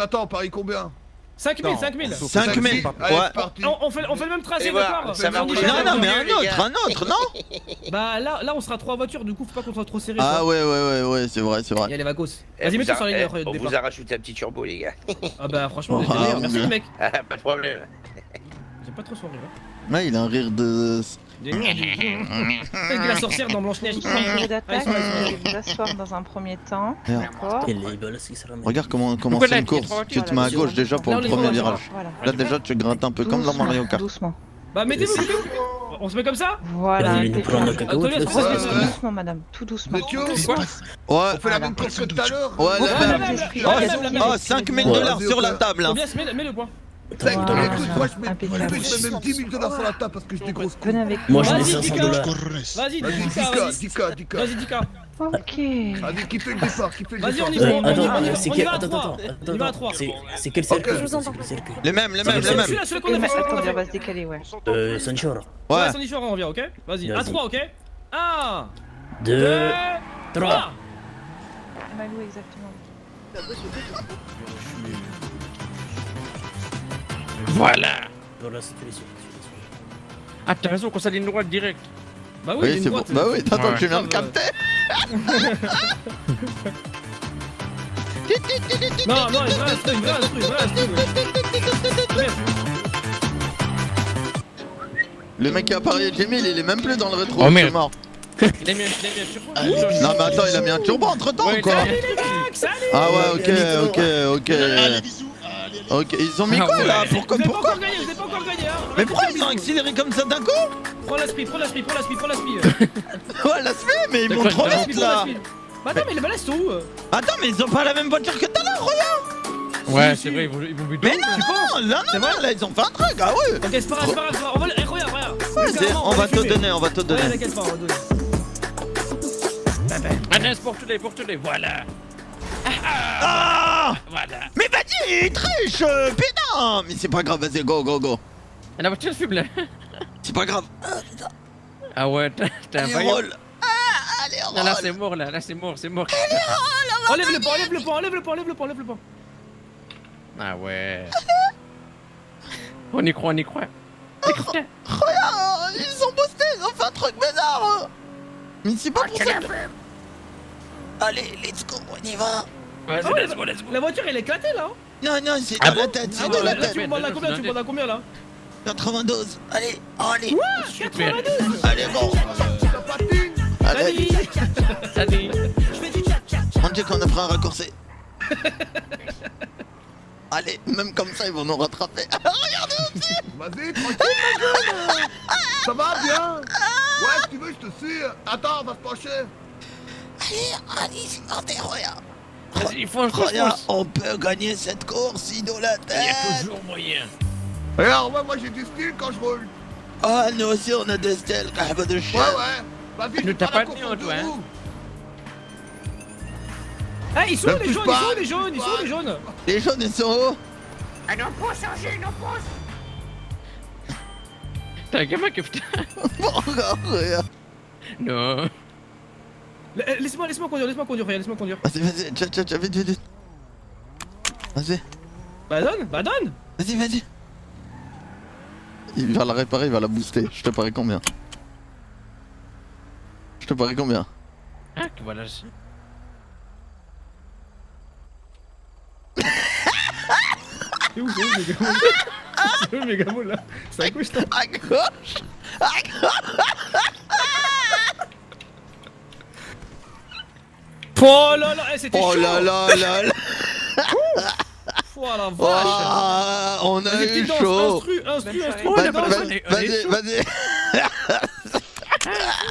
Speaker 5: attends, Paris combien?
Speaker 2: 5000.
Speaker 1: 5000.
Speaker 2: On fait le même tracé, d'accord?
Speaker 1: Non, mais un autre, non?
Speaker 2: Bah là on sera 3 voitures, du coup faut pas qu'on soit trop serré.
Speaker 1: Ah ouais, c'est vrai.
Speaker 2: Il y a les vagos. Vas-y, mets-toi sur les ligne de
Speaker 5: On
Speaker 2: départ.
Speaker 5: vous a rajouté un petit turbo les gars.
Speaker 2: Ah bah franchement, merci les mecs.
Speaker 5: Pas de problème.
Speaker 2: J'ai pas trop sourire.
Speaker 1: Ouais, il a un rire de...
Speaker 2: La sorcière dans Blanche-Neige.
Speaker 12: Vous asseoir dans un premier temps. D'accord.
Speaker 1: Regarde comment c'est une course. Tu te mets à gauche déjà pour le premier virage. Là déjà tu grattes un peu comme dans Mario Kart.
Speaker 12: Doucement.
Speaker 2: Bah mettez-vous. On se met comme ça?
Speaker 12: Voilà.
Speaker 2: Doucement
Speaker 12: madame, tout doucement.
Speaker 1: Ouais.
Speaker 5: On fait la même course que tout à l'heure.
Speaker 1: Ouais, oh, 5000 $ sur la table.
Speaker 2: Tobias, mets le point.
Speaker 5: Écoute, moi je mets même 10 000 $ sur la table parce que je dégrosse.
Speaker 12: Venez avec
Speaker 7: moi. Moi je mets 500 $.
Speaker 2: Vas-y,
Speaker 5: 10K.
Speaker 2: Vas-y, 10K.
Speaker 12: Ok.
Speaker 5: Vas-y, qui fait le départ?
Speaker 2: Vas-y, on y va à 3. On y va à 3.
Speaker 7: C'est quel cercle?
Speaker 12: Je vous entends.
Speaker 1: Les mêmes.
Speaker 12: Celui-là qu'on a fait. Attendez, on va se décaler, ouais.
Speaker 7: Sanchor.
Speaker 1: Ouais,
Speaker 2: Sanchor, on revient, ok? Vas-y, à 3, ok? 1,
Speaker 7: 2, 3.
Speaker 12: Malou, exactement.
Speaker 11: Voilà. Ah, t'as raison, qu'on s'aligne droite direct.
Speaker 2: Bah oui,
Speaker 1: c'est bon. Bah oui, attends, je viens de capter.
Speaker 2: Non, il va rester.
Speaker 1: Le mec qui a parié Jamil, il est même plus dans le rétro,
Speaker 11: Oh merde.
Speaker 1: c'est mort.
Speaker 11: Il a mis un turbo.
Speaker 1: Non mais attends, il a mis un turbo entre temps ou quoi? Ah ouais, ok. Ok, ils ont mis quoi là? Pourquoi?
Speaker 2: Vous avez pas encore gagné, hein.
Speaker 1: Mais pourquoi ils ont accéléré comme ça d'un coup?
Speaker 2: Prends la speed.
Speaker 1: Ouais, la speed, mais ils vont trop vite là.
Speaker 2: Bah attends, mais les balais sont où?
Speaker 1: Attends, mais ils ont pas la même voiture que tout à l'heure, regarde.
Speaker 11: Ouais, c'est vrai, ils vont buter.
Speaker 1: Mais non, là ils ont fait un truc, ah ouais.
Speaker 2: Ok, c'est pas grave, on va le... Regarde.
Speaker 1: On va te donner.
Speaker 2: Ouais, t'inquiète pas, on va te donner.
Speaker 3: Ananas pour tous les, voilà.
Speaker 1: Ah
Speaker 3: Voilà.
Speaker 1: Mais vas-y, il triche, putain. Mais c'est pas grave, vas-y, go.
Speaker 3: La voiture fume là.
Speaker 1: C'est pas grave.
Speaker 3: Ah ouais, t'as un
Speaker 1: Allez,
Speaker 3: faillot.
Speaker 1: roule. Allez, roule.
Speaker 3: Non, là c'est mort là, c'est mort.
Speaker 2: Enlève le pont.
Speaker 3: Ah ouais. On y croit.
Speaker 1: Regarde, ils sont boostés, ils ont fait un truc bizarre. Mais c'est pas pour ça que... Allez, let's go, on y va.
Speaker 3: Vas-y, let's go.
Speaker 2: La voiture elle est éclatée là.
Speaker 1: Non, c'est dans la tête, c'est dans la tête.
Speaker 2: Tu me demandes à combien là?
Speaker 1: 92, allez.
Speaker 2: Ouais, 92.
Speaker 1: Allez, bon. Allez.
Speaker 3: Salut.
Speaker 1: On dit qu'on a pris un raccourci. Allez, même comme ça, ils vont nous rattraper. Regardez aussi.
Speaker 5: Vas-y, tranquille. Ça va bien? Ouais, si tu veux, je te suis. Attends, on va se pencher.
Speaker 1: Allez, c'est parti, regarde.
Speaker 3: Vas-y, fonce.
Speaker 1: Regarde, on peut gagner cette course,
Speaker 3: Il y a
Speaker 1: idolâtre.
Speaker 3: toujours moyen.
Speaker 5: Regarde, moi j'ai du style quand je roule.
Speaker 1: Ah, nous aussi, on a des stèles, kahba de chien.
Speaker 5: Ouais. Vas-y,
Speaker 3: Ne
Speaker 5: je
Speaker 3: t'as
Speaker 5: prends la
Speaker 3: pas de
Speaker 5: course en
Speaker 3: mien, toi,
Speaker 5: deux
Speaker 3: hein.
Speaker 5: roues.
Speaker 2: Ah, ils sont
Speaker 5: Ne
Speaker 2: où les
Speaker 5: pousse
Speaker 2: jaunes?
Speaker 5: pas,
Speaker 2: Ils sont où les
Speaker 5: ne
Speaker 2: jaunes?
Speaker 5: pousse
Speaker 2: Ils sont où
Speaker 5: pas.
Speaker 2: les jaunes?
Speaker 1: Les jaunes, ils sont où?
Speaker 3: Ah non, pousse, non, pousse. T'as un gamin que putain.
Speaker 1: Regarde.
Speaker 3: Non.
Speaker 2: Laisse-moi conduire, frère, laisse-moi conduire.
Speaker 1: Vas-y, tiens, vite. Vas-y.
Speaker 2: Bah donne.
Speaker 1: Vas-y. Il va la réparer, il va la booster. Je te parie combien?
Speaker 3: Ah, que voilà.
Speaker 2: C'est où le mégamoule là? C'est à gauche, toi.
Speaker 1: À gauche.
Speaker 2: Oh là là, c'était chaud.
Speaker 1: Oh là là.
Speaker 2: Oh la vache.
Speaker 1: Oh, on a
Speaker 2: Vas-y,
Speaker 1: eu
Speaker 2: petite
Speaker 1: chaud.
Speaker 2: danse, instru.
Speaker 3: Oh, la
Speaker 2: danse.
Speaker 1: Vas-y.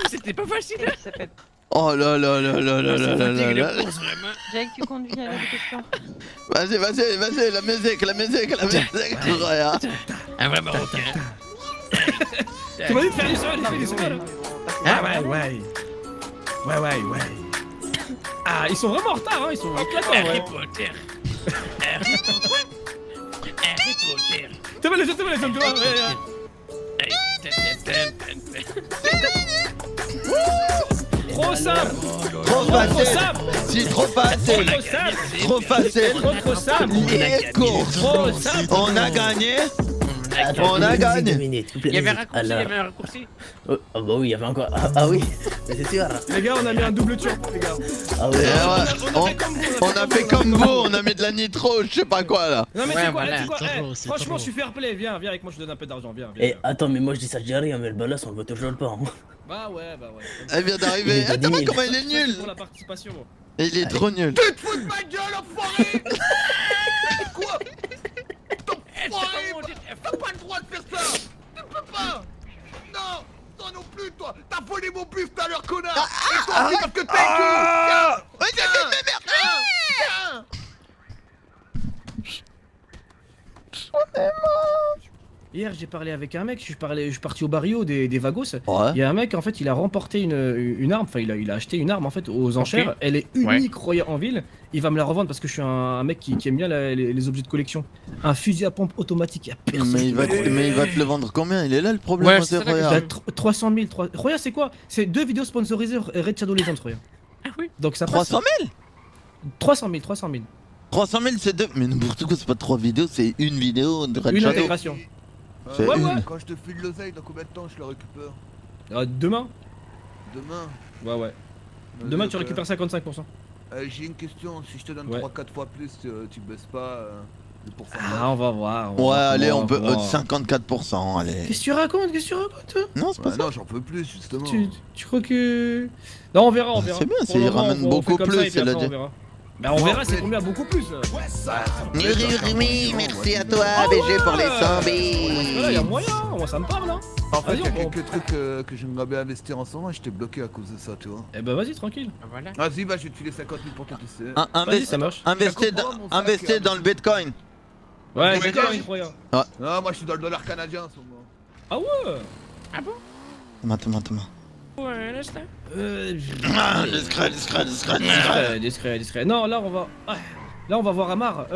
Speaker 3: C'était pas facile.
Speaker 1: Oh là là.
Speaker 12: Jake, tu conduis avec toi.
Speaker 1: Vas-y, la musique. Regarde.
Speaker 3: Un vrai marocain.
Speaker 2: Tu m'as dit de faire les soins là. Ah ouais. Ah, ils sont vraiment en retard, hein, ils sont éclatants,
Speaker 3: Harry
Speaker 2: ouais.
Speaker 3: Potter.
Speaker 2: T'as mal les hommes, tu vois, Trop simple.
Speaker 1: Trop facile. Si, trop facile.
Speaker 2: Trop simple. Trop simple.
Speaker 1: Les courses.
Speaker 2: Trop simple.
Speaker 1: On a gagné.
Speaker 8: Attends,
Speaker 1: On a gagné.
Speaker 8: 2 minutes, s'il vous plaît,
Speaker 3: Il y avait un
Speaker 8: deux
Speaker 3: raccourci,
Speaker 8: minutes.
Speaker 3: il y avait un raccourci.
Speaker 8: Oh, ah bah oui, il y avait encore. Ah oui, mais c'est sûr.
Speaker 2: Les gars, on a mis un double turbo, les gars.
Speaker 8: Ah
Speaker 1: Eh
Speaker 8: ouais.
Speaker 1: ouais, on a fait comme vous, on a mis de la nitro, je sais pas quoi là.
Speaker 2: Non mais
Speaker 3: Ouais,
Speaker 2: c'est quoi,
Speaker 3: voilà.
Speaker 2: c'est quoi franchement, je suis fair play. Viens avec moi, je te donne un peu d'argent. Viens.
Speaker 8: Et attends, mais moi je dis ça, je dis rien, mais le ballas on le voit toujours pas. Hein.
Speaker 2: Bah ouais.
Speaker 1: Elle vient d'arriver.
Speaker 8: Il est à
Speaker 1: Attends,
Speaker 8: 10 000.
Speaker 1: comment il est nul.
Speaker 2: Pour la participation.
Speaker 1: Il est trop nul.
Speaker 5: Tu te fous de ma gueule, enfoiré. Quoi? T'enfoiré. T'as pas le droit de faire ça. Tu peux pas. Non, toi non plus, toi. T'as volé mon bus tout à l'heure, connard. Et toi aussi parce que t'es que. Tiens.
Speaker 2: Hier, j'ai parlé avec un mec, je suis parti au barrio des Vagos.
Speaker 1: Ouais.
Speaker 2: Il y a un mec, en fait, il a remporté une arme, enfin, il a acheté une arme en fait aux enchères.
Speaker 3: Ok.
Speaker 2: Elle est unique, en ville. Il va me la revendre parce que je suis un mec qui aime bien les objets de collection. Un fusil à pompe automatique, il y a personne.
Speaker 1: Mais il va te le vendre combien? Il est là le problème,
Speaker 3: Ouais,
Speaker 1: c'est
Speaker 3: c'est ça la
Speaker 1: Roya.
Speaker 2: 300 000. Roya, c'est quoi? C'est 2 vidéos sponsorisées Red Shadow Legends, Roya.
Speaker 3: Ah oui.
Speaker 2: Donc ça passe.
Speaker 1: 300 000?
Speaker 2: 300 000.
Speaker 1: 300 000 c'est deux. Mais n'importe quoi, c'est pas 3 vidéos, c'est une vidéo de Red
Speaker 2: Une
Speaker 1: Shadow.
Speaker 2: intégration.
Speaker 1: C'est
Speaker 2: Ouais,
Speaker 1: une.
Speaker 2: ouais.
Speaker 5: Quand je te file l'oseille, dans combien de temps je le récupère?
Speaker 2: Demain.
Speaker 5: Demain.
Speaker 2: Ouais. Demain, tu récupères 55%.
Speaker 5: J'ai une question, si je te donne
Speaker 2: Ouais.
Speaker 5: 3-4 fois plus, tu baisses pas le pourcentage?
Speaker 2: Ah, on va voir.
Speaker 1: Ouais, allez, on peut.
Speaker 2: voir.
Speaker 1: 54%, allez.
Speaker 2: Qu'est-ce que tu racontes? toi
Speaker 1: Non, c'est pas
Speaker 5: Bah
Speaker 1: ça.
Speaker 5: non, j'en peux plus justement.
Speaker 2: Tu crois que... Non, on verra.
Speaker 1: C'est bien,
Speaker 2: Pour
Speaker 1: c'est-
Speaker 2: le
Speaker 1: il
Speaker 2: moment,
Speaker 1: ramène
Speaker 2: on
Speaker 1: beaucoup
Speaker 2: fait comme ça,
Speaker 1: plus,
Speaker 2: et puis
Speaker 1: il a
Speaker 2: après,
Speaker 1: dit.
Speaker 2: on verra. Bah on verra, c'est combien beaucoup plus là.
Speaker 1: Oui, merci à toi, BG, pour les 100
Speaker 2: Voilà, y'a moyen, moi ça me parle hein.
Speaker 5: En fait,
Speaker 2: Vas-y,
Speaker 5: il y a
Speaker 2: on-
Speaker 5: quelques trucs que j'aimerais bien investir en ce moment et j'étais bloqué à cause de ça, tu vois.
Speaker 2: Eh bah vas-y, tranquille.
Speaker 3: Ah, voilà.
Speaker 5: Vas-y, bah je vais te filer 50 000 pour te tester.
Speaker 2: Vas-y, ça marche.
Speaker 1: Investez
Speaker 5: comprends, mon sac,
Speaker 1: investez dans le Bitcoin.
Speaker 2: Ouais,
Speaker 5: Mais
Speaker 2: c'est
Speaker 5: quand-
Speaker 2: incroyable.
Speaker 5: Non, moi je suis dans le dollar canadien en ce moment.
Speaker 2: Ah ouais.
Speaker 3: Ah bon?
Speaker 1: Thomas.
Speaker 2: Discret. Non, là on va. Là on va voir Amar. Tu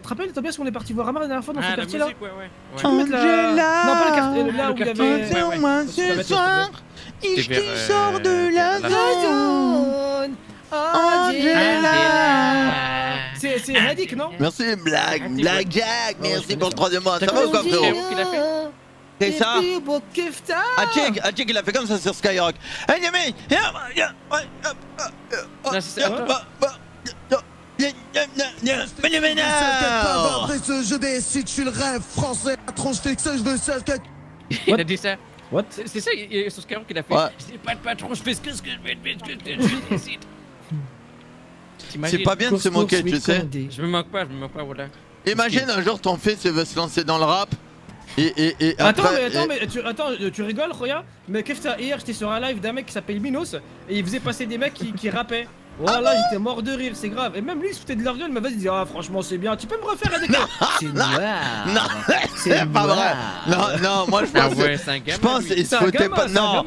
Speaker 2: te rappelles, Tobias, on est parti voir Amar la dernière fois dans ce quartier là? Tu peux mettre la. Non, pas le quartier, là où il y avait.
Speaker 1: Moi ce soir, ich sors de la zone. Angela.
Speaker 2: C'est Hadik, non?
Speaker 1: Merci, Black Jack, merci pour le 3e mois. Ça va ou quoi, frérot? C'est ça? Achik, il a fait comme ça sur Skyrock. Hey, Yami!
Speaker 5: Après ce jeu décide, je suis le rêve français. La tronche fixe, je veux seul que.
Speaker 3: Il a dit ça.
Speaker 2: What?
Speaker 3: C'est ça, sur Skyrock qu'il a fait. Je dis pas de patron, je fais ce que je décide.
Speaker 1: C'est pas bien de se moquer, tu sais.
Speaker 3: Je me moque pas, voilà.
Speaker 1: Imagine un jour ton fils veut se lancer dans le rap. Et
Speaker 2: Attends,
Speaker 1: après,
Speaker 2: tu rigoles, Roya? Mais qu'est-ce que t'as? Hier, j'étais sur un live d'un mec qui s'appelle Minos et il faisait passer des mecs qui rappaient. Voilà, j'étais mort de rire, c'est grave. Et même lui, il se foutait de leur gueule, mais vas-y, il dit ah, franchement, c'est bien. Tu peux me refaire avec c'est noir.
Speaker 1: Non, c'est pas vrai. Non, moi je pense qu'il se foutait pas. Non,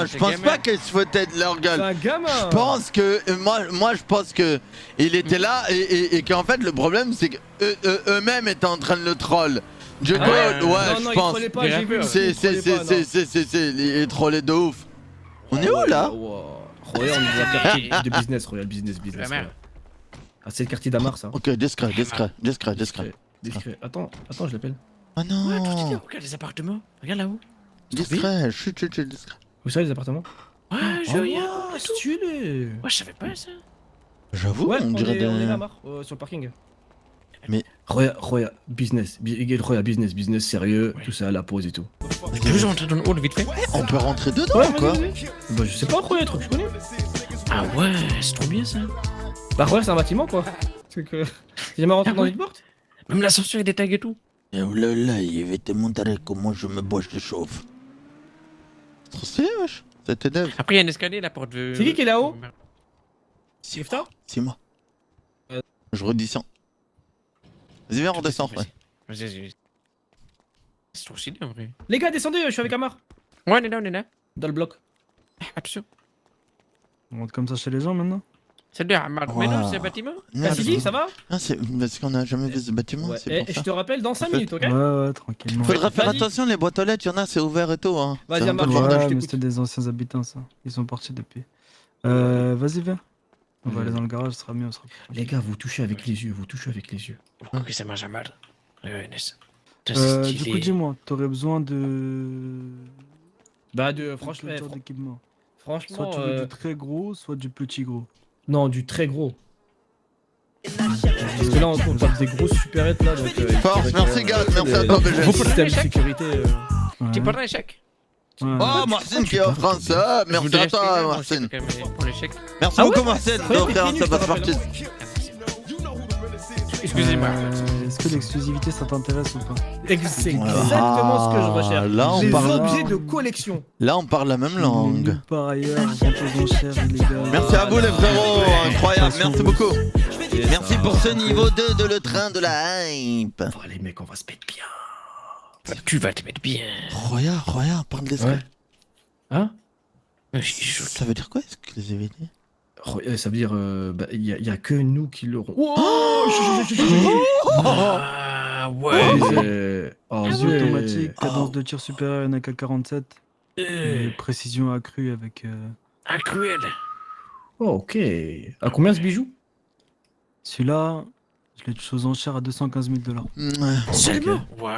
Speaker 1: je pense pas qu'il se foutait de leur gueule.
Speaker 2: C'est un gamin.
Speaker 1: Je pense que moi je pense que il était là et qu'en fait le problème c'est que eux-mêmes étaient en train de le troll. Je pense. Il est trollé de ouf. On est où là?
Speaker 2: Roya, on est dans un quartier de business, Roya, business. Ah, c'est le quartier d'Amar, ça.
Speaker 1: Ok, discret.
Speaker 2: Discret. Attends, je l'appelle.
Speaker 1: Ah non.
Speaker 3: Ouais, regarde les appartements. Regarde là-haut.
Speaker 1: Discret, chut, discret.
Speaker 2: Vous savez les appartements?
Speaker 3: Ouais, je regarde.
Speaker 2: Stylé.
Speaker 3: Ouais, je savais pas ça.
Speaker 1: J'avoue,
Speaker 2: ouais,
Speaker 1: on dirait
Speaker 2: on est là, Amar, sur le parking.
Speaker 1: Mais
Speaker 2: Roya, business, sérieux, tout ça à la pause et tout.
Speaker 3: Tu veux rentrer dans le hall vite fait?
Speaker 1: on peut rentrer dedans quoi?
Speaker 2: Bah je sais pas, Roya, truc, je connais.
Speaker 3: Ah ouais, c'est trop bien ça.
Speaker 2: Bah Roya, c'est un bâtiment quoi. C'est que... T'es jamais rentré dans une porte?
Speaker 3: Même l'ascenseur et des tags et tout.
Speaker 1: Et oulala, il va te montrer comment je me bois, je te chauffe. C'est trop stylé, wesh. Ça t'énerve.
Speaker 3: Après, il y a un escalier, la porte de.
Speaker 2: C'est qui est là-haut?
Speaker 1: C'est moi. Je redescends. Vas-y, viens, on redescend, frère.
Speaker 3: Vas-y. C'est trop stylé en vrai.
Speaker 2: Les gars, descendez, je suis avec Amar.
Speaker 3: Ouais, on est là.
Speaker 2: Dans le bloc.
Speaker 3: Attention.
Speaker 9: On rentre comme ça chez les gens maintenant?
Speaker 3: Salut Amar. Mais non, c'est un bâtiment.
Speaker 2: Cassidy, ça va?
Speaker 1: Ah, c'est parce qu'on a jamais vu ce bâtiment,
Speaker 2: Ouais.
Speaker 1: c'est pour
Speaker 2: Et
Speaker 1: ça.
Speaker 2: je te rappelle dans 5 minutes, ok?
Speaker 9: Ouais, tranquillement.
Speaker 1: Faudra faire attention, les boîtes aux lettres, y'en a, c'est ouvert et tout, hein.
Speaker 2: Vas-y,
Speaker 1: C'est un peu
Speaker 2: Amar,
Speaker 1: le
Speaker 2: je
Speaker 1: bordel.
Speaker 9: Ouais, mais
Speaker 2: t'écoute.
Speaker 9: c'était des anciens habitants ça. Ils sont partis depuis. Vas-y, viens. On va aller dans le garage, ce sera mieux.
Speaker 2: Les gars, vous touchez avec les yeux,
Speaker 3: Ok, ça marche mal. Ouais, nice.
Speaker 9: Du coup, dis-moi, t'aurais besoin de.
Speaker 2: Bah,
Speaker 9: Franchement,
Speaker 2: franchement,
Speaker 9: d'équipement.
Speaker 2: franchement,
Speaker 9: Soit tu veux du très gros, soit du petit gros.
Speaker 2: non, du très gros. Parce que là, on tape des grosses supérettes là, donc.
Speaker 1: Force, merci, gars, merci à toi, BG.
Speaker 2: Beaucoup de système de sécurité.
Speaker 3: Tu prends un chèque?
Speaker 9: Ouais.
Speaker 1: Oh, Marcine qui offre ça, merci à toi, Marcine.
Speaker 3: Pour les chèques.
Speaker 1: Merci
Speaker 2: Ah
Speaker 1: beaucoup,
Speaker 2: ouais
Speaker 1: Marcine,
Speaker 2: Croyez que
Speaker 1: d'offrir
Speaker 2: t'es
Speaker 1: ça
Speaker 2: nu,
Speaker 1: passe
Speaker 2: je te
Speaker 1: partie.
Speaker 3: Excusez-moi.
Speaker 9: Est-ce que l'exclusivité ça t'intéresse ou pas?
Speaker 2: C'est exactement ce que je recherche.
Speaker 1: Là, on
Speaker 2: Des
Speaker 1: parle-
Speaker 2: objets de collection.
Speaker 1: Là, on parle la même langue.
Speaker 9: Nulle part ailleurs, vente aux enchères illégales.
Speaker 1: Merci à vous, les frérots, incroyable, merci beaucoup. Merci pour ce niveau 2 de le train de la hype.
Speaker 2: Oh, les mecs, on va se mettre bien.
Speaker 3: Tu vas te mettre bien.
Speaker 1: Regarde, parle des
Speaker 2: Ouais. Hein?
Speaker 1: Ça veut dire quoi, exclusivité?
Speaker 2: Ça veut dire, bah, y a que nous qui l'aurons.
Speaker 3: Ah ouais.
Speaker 9: Fusil automatique, cadence de tir supérieure à une AK-47. Et précision accrue avec.
Speaker 3: Ah, cruel.
Speaker 2: Oh, ok. À combien ce bijou?
Speaker 9: Celui-là, je l'ai touché aux enchères à 215 000 $.
Speaker 3: Seulement? Waouh.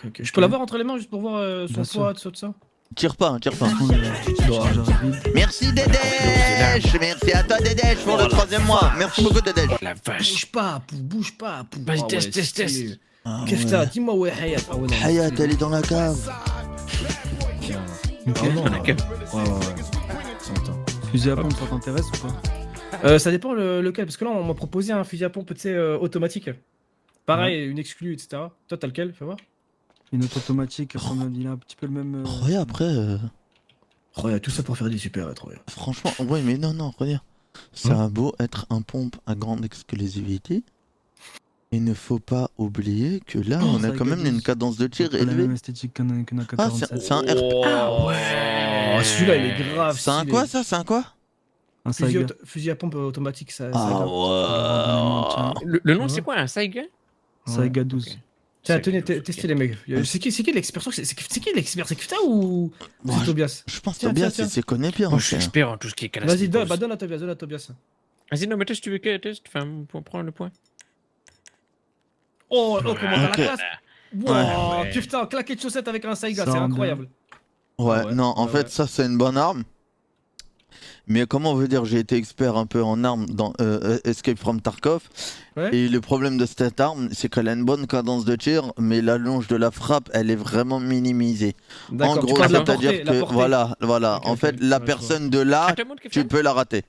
Speaker 2: Ok. Je peux l'avoir entre les mains juste pour voir son
Speaker 9: Bien sûr.
Speaker 2: poids, tout ça?
Speaker 1: Tire pas.
Speaker 9: Chargeur vide.
Speaker 1: Merci Dédèche, merci à toi Dédèche pour le 3e mois. Merci beaucoup Dédèche.
Speaker 3: La vache.
Speaker 2: Bouge pas, Pou.
Speaker 3: Vas-y,
Speaker 2: Ah ouais,
Speaker 3: teste.
Speaker 2: stylé.
Speaker 1: Ah
Speaker 2: Qu'est-ce que t'as? Dis-moi où est Hayat. Ah ouais, non,
Speaker 1: Hayat,
Speaker 2: stylé.
Speaker 1: elle est dans la cave.
Speaker 9: Ok.
Speaker 2: Ah non,
Speaker 3: Dans la cave.
Speaker 2: Ouais. Attends.
Speaker 9: Fusil à pompe, ça t'intéresse ou pas?
Speaker 2: Ça dépend lequel, parce que là on m'a proposé un fusil à pompe, tu sais, automatique. Pareil, une exclue, etc. Toi t'as lequel? Fais voir.
Speaker 9: Une autre automatique, il a un petit peu le même.
Speaker 1: Regarde après.
Speaker 2: Regarde, tout ça pour faire des super regarde.
Speaker 1: Franchement, ouais, mais non, regarde. Ça a beau être un pompe à grande exclusivité. Il ne faut pas oublier que là, on a quand même une cadence de tir
Speaker 9: La
Speaker 1: élevée.
Speaker 9: même esthétique qu'un
Speaker 1: Ah,
Speaker 9: AK-47.
Speaker 1: c'est un RP.
Speaker 2: Ah ouais. Celui-là, il est grave.
Speaker 1: C'est un
Speaker 2: stylé.
Speaker 1: quoi ça? C'est un quoi?
Speaker 9: Un Saiga.
Speaker 2: Fusil à pompe automatique, ça.
Speaker 1: Ah ouais.
Speaker 3: Le nom, c'est quoi, un Saiga?
Speaker 9: Saiga 12.
Speaker 2: Tiens, tenez, testez les mecs. C'est qui l'expert? C'est qui l'expert? C'est Kufta ou c'est Tobias?
Speaker 1: Je pense que
Speaker 2: Tiens,
Speaker 1: Tobias,
Speaker 2: tiens,
Speaker 1: il s'y connaît bien.
Speaker 3: Moi, je suis expert en tout ce qui est canastre.
Speaker 2: Vas-y, donne à Tobias.
Speaker 3: Vas-y, non, mais teste, tu veux que teste? Enfin, pour prendre le point.
Speaker 2: Oh, comment t'as la
Speaker 1: Ok.
Speaker 2: classe? Wow, Kufta, claqué de chaussettes avec un Saiga, c'est incroyable.
Speaker 1: Ouais, non, en fait, ça, c'est une bonne arme. Mais comment on veut dire, j'ai été expert un peu en armes dans Escape from Tarkov.
Speaker 2: Ouais.
Speaker 1: Et le problème de cette arme, c'est qu'elle a une bonne cadence de tir, mais la longe de la frappe, elle est vraiment minimisée. En
Speaker 2: D'accord, tu
Speaker 1: gros,
Speaker 2: parles de la
Speaker 1: c'est-à-dire
Speaker 2: portée, la
Speaker 1: que
Speaker 2: portée.
Speaker 1: voilà,
Speaker 2: Ok,
Speaker 1: en fait,
Speaker 2: ok,
Speaker 1: la
Speaker 2: ouais, je
Speaker 1: personne de là,
Speaker 3: Tout le monde qui fait
Speaker 1: tu peux la rater.